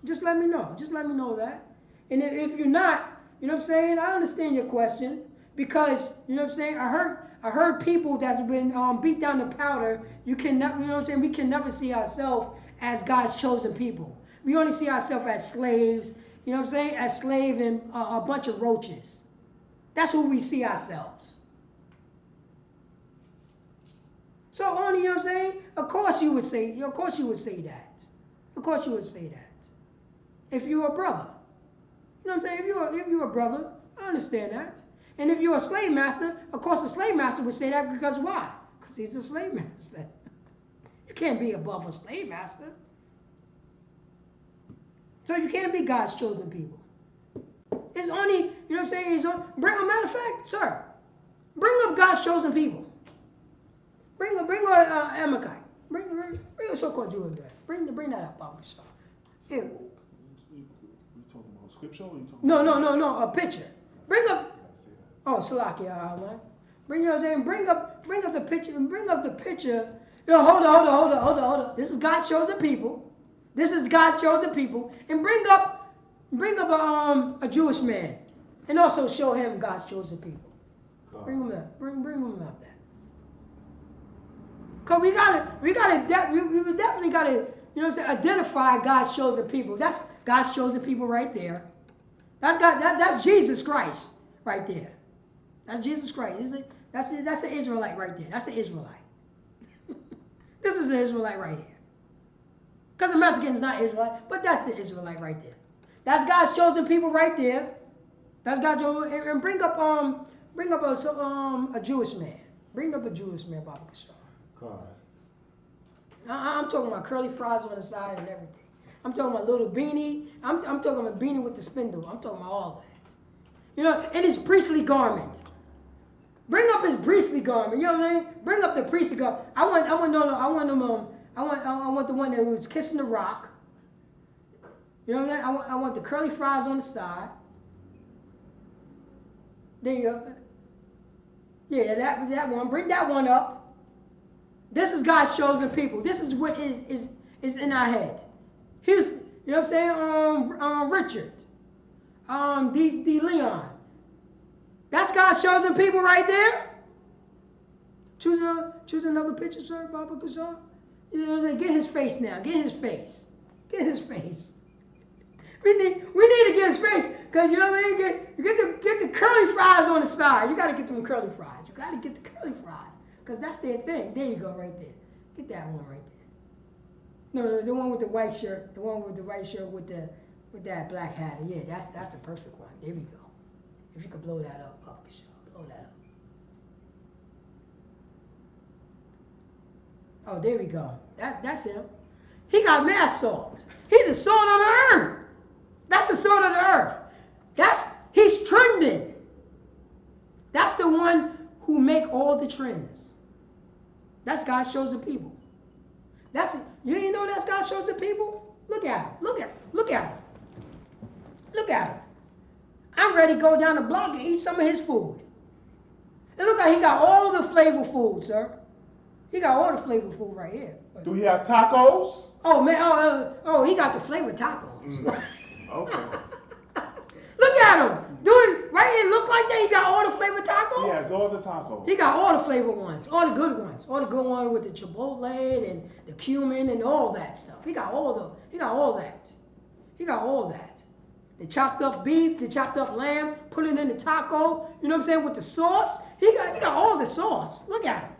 just let me know. Just let me know that. And if you're not, you know what I'm saying, I understand your question. Because, you know what I'm saying, I heard people that's been beat down to powder. You know what I'm saying, we can never see ourselves as God's chosen people. We only see ourselves as slaves. You know what I'm saying? As slaves and a bunch of roaches. That's who we see ourselves. So only, you know what I'm saying? Of course you would say that. Of course you would say that. If you're a brother. You know what I'm saying? If you're a brother, I understand that. And if you're a slave master, of course the slave master would say that because why? Because he's a slave master. You can't be above a slave master. So you can't be God's chosen people. It's only, you know what I'm saying, a matter of fact, sir, bring up God's chosen people. Bring Amalekite. Bring a so-called Jew in there. Bring that up, Bible star. Here. You talking about scripture or you talking No, a picture. Bring up, Salakia, man. You know what I'm saying, bring up the picture, hold on. This is God's chosen people. And bring up a Jewish man, and also show him God's chosen people. Bring him up. Bring him up there. Cause we definitely gotta, you know what I'm saying, identify God's chosen people. That's God's chosen people right there. That's Jesus Christ right there. That's Jesus Christ. That's an Israelite right there. That's an Israelite. This is an Israelite right here. Because the Mexican's not Israelite, but that's the Israelite right there. That's God's chosen people right there. That's God's chosen. And bring up a Jewish man. Bring up a Jewish man, Baba Kishore. God. I'm talking about curly fries on the side and everything. I'm talking about little beanie. I'm talking about beanie with the spindle. I'm talking about all that. You know, and his priestly garment. Bring up his priestly garment. You know what I'm saying? Bring up the priestly garment. I want the one that was kissing the rock. You know what I'm saying? I want the curly fries on the side. There you go. Yeah, that one. Bring that one up. This is God's chosen people. This is what is in our head. Here's, you know what I'm saying? Richard. D. Leon. That's God's chosen people right there. Choose another picture, sir, Baba Kishore. You know what I'm saying? Get his face now. Get his face. Get his face. We need to get his face, because you know what I mean? Get the curly fries on the side. You got to get them curly fries. You got to get the curly fries, because that's their thing. There you go, right there. Get that one right there. No, the one with the white shirt. The one with the white shirt with that black hat. Yeah, that's the perfect one. There we go. If you could blow that up, sure. Blow that up. Oh, there we go. That's him. He got mad salt. He's the salt of the earth. That's the salt of the earth. He's trending. That's the one who make all the trends. That's God's chosen people. You didn't know that's God's chosen people? Look at him. Look at him. Look at him. I'm ready to go down the block and eat some of his food. And look like he got all the flavor food, sir. He got all the flavor food right here. Do he have tacos? Oh man, he got the flavor tacos. Okay. Look at him. Dude, right here, look like that. He got all the flavor tacos. He has all the tacos. He got all the flavor ones, all the good ones, all the good ones with the chipotle and the cumin and all that stuff. He got all that. The chopped up beef, the chopped up lamb, put it in the taco. You know what I'm saying, with the sauce. He got all the sauce. Look at him.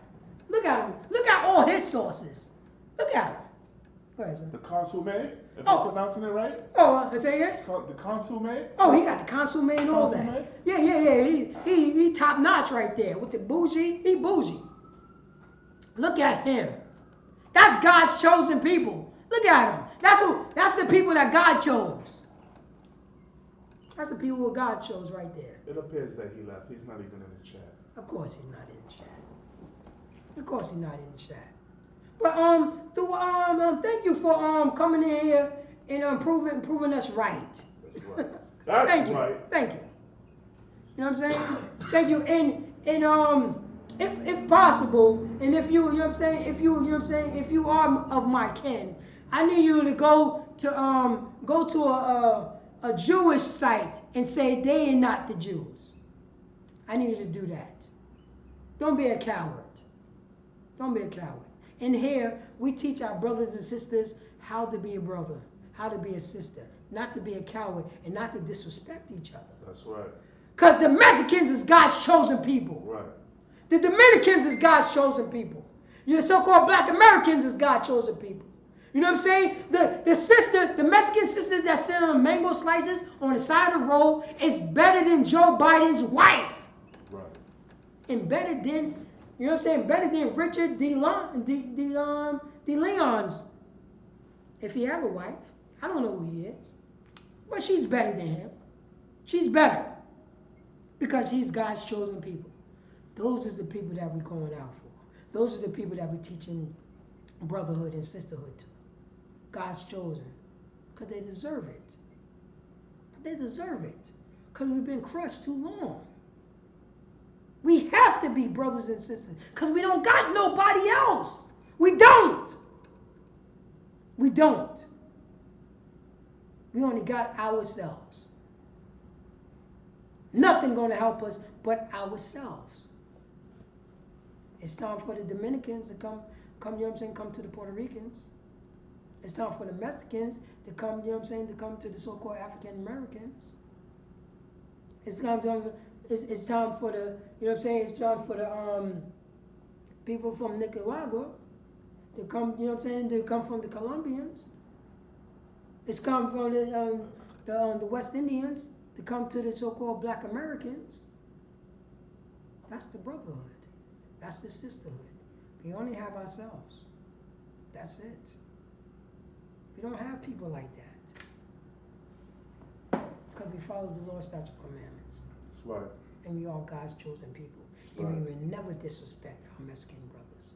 Look at all his sauces. Look at him. Go ahead, sir. The consomme, if I'm pronouncing it right. Oh, say it. The consomme. Oh, he got the consomme and all that. Consomme? Yeah. He top notch right there with the bougie. He bougie. Look at him. That's God's chosen people. Look at him. That's the people that God chose. That's the people who God chose right there. It appears that he left. He's not even in the chat. Of course he's not in the chat. But thank you for coming in here and proving us right. That's right. That's Thank you. right. Thank you. You know what I'm saying? Thank you. And if possible, and if you know what I'm saying, if you are of my kin, I need you to go to a Jewish site and say they are not the Jews. I need you to do that. Don't be a coward. Don't be a coward. In here, we teach our brothers and sisters how to be a brother, how to be a sister, not to be a coward, and not to disrespect each other. That's right. Because the Mexicans is God's chosen people. Right. The Dominicans is God's chosen people. The so-called Black Americans is God's chosen people. You know what I'm saying? The Mexican sister that selling mango slices on the side of the road is better than Joe Biden's wife. Right. And better than, you know what I'm saying? Better than Richard De Leon's. If he have a wife, I don't know who he is. But she's better than him. She's better. Because he's God's chosen people. Those are the people that we're going out for. Those are the people that we're teaching brotherhood and sisterhood to. God's chosen. Because they deserve it. They deserve it. Because we've been crushed too long. We have to be brothers and sisters. Because we don't got nobody else. We don't. We don't. We only got ourselves. Nothing going to help us but ourselves. It's time for the Dominicans to come, you know what I'm saying, come to the Puerto Ricans. It's time for the Mexicans to come, you know what I'm saying, to come to the so-called African Americans. It's time for the, you know what I'm saying, it's time for the people from Nicaragua to come, you know what I'm saying, to come from the Colombians. It's come from the West Indians to come to the so-called black Americans, that's the brotherhood. That's the sisterhood. We only have ourselves. That's it. We don't have people like that. Because we follow the law, statutes, commandments. That's right. And we are God's chosen people. That's And right. we will never disrespect our Mexican brothers.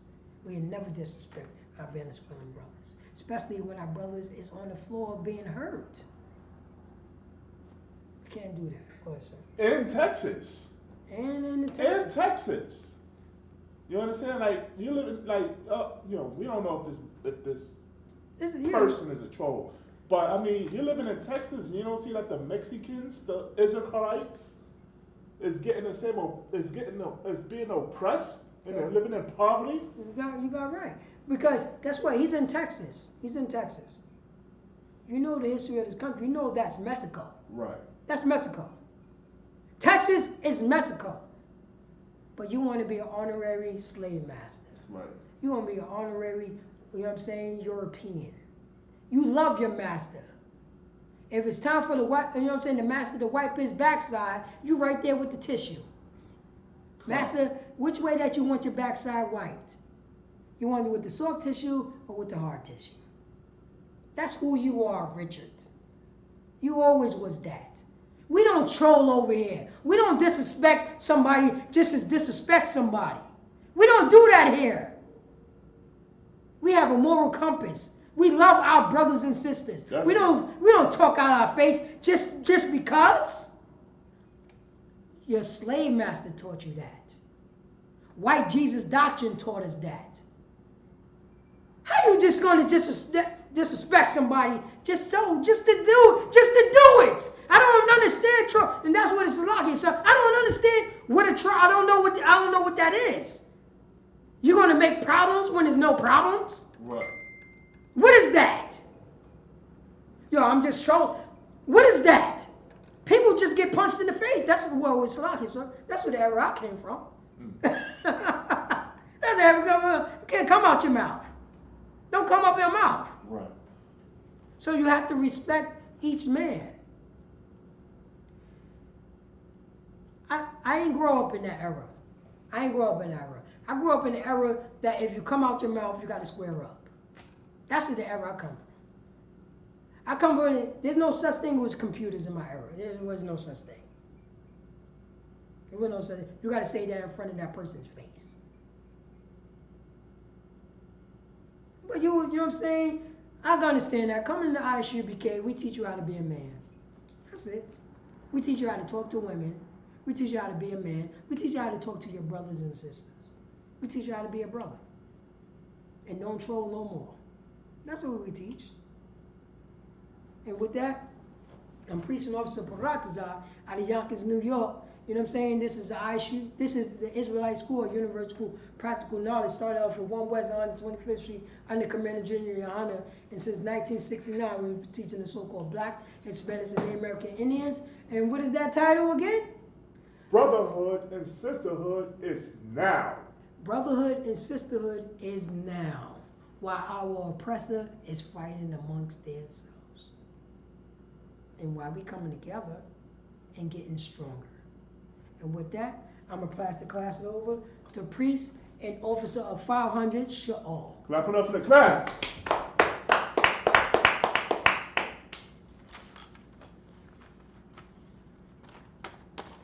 We will never disrespect our Venezuelan brothers. Especially when our brothers is on the floor being hurt. We can't do that. Go ahead, sir. In Texas. And in the In Texas. Texas. You understand? Like, you live in, like, you know, we don't know if this This is, yeah. person is a troll. But, I mean, you're living in Texas and you don't see that the Mexicans, the Israelites, is getting the same, is being oppressed and they're living in poverty. You got right. Because guess what? He's in Texas. He's in Texas. You know the history of this country. You know that's Mexico. Right. That's Mexico. Texas is Mexico. But you want to be an honorary slave master. Right. You want to be an honorary, you know what I'm saying, European. You love your master. If it's time for the white, you know what I'm saying, the master to wipe his backside, you right there with the tissue. Master, which way that you want your backside wiped? You want it with the soft tissue or with the hard tissue? That's who you are, Richard. You always was that. We don't troll over here. We don't disrespect somebody just as disrespect somebody. We don't do that here. We have a moral compass. We love our brothers and sisters. We don't talk out our face just because. Your slave master taught you that. White Jesus doctrine taught us that. How you just going to disrespect somebody just to do it? I don't understand troll, and that's what it's like. So I don't understand what a troll. I don't know what that is. You're going to make problems when there's no problems? Right. What is that? Yo, I'm just trolling. What is that? People just get punched in the face. That's what it's like, sir. That's where the era I came from. That's the era. You can't come out your mouth. Don't come up your mouth. Right. So you have to respect each man. I ain't grow up in that era. I grew up in the era that if you come out your mouth, you got to square up. That's the era I come from. I come from, there's no such thing as computers in my era. There was no such thing. There was no such thing. You got to say that in front of that person's face. But you know what I'm saying? I can understand that. Coming to Isupk, we teach you how to be a man. That's it. We teach you how to talk to women. We teach you how to be a man. We teach you how to talk to your brothers and sisters. We teach you how to be a brother. And don't troll no more. That's what we teach. And with that, I'm Priest and Officer Paratazar out of Yonkers, New York. You know what I'm saying? This is the ISU. This is the Israelite School, Universal School, Practical Knowledge. Started off at 1 West 125th Street under Commander Junior Yohana. And since 1969, we've been teaching the so-called blacks, Hispanics, and Native American Indians. And what is that title again? Brotherhood and sisterhood is now. Brotherhood and sisterhood is now, while our oppressor is fighting amongst themselves. And while we coming together and getting stronger. And with that, I'm going to pass the class over to Priest and Officer of 500, Sha'al. Clap it up for the class.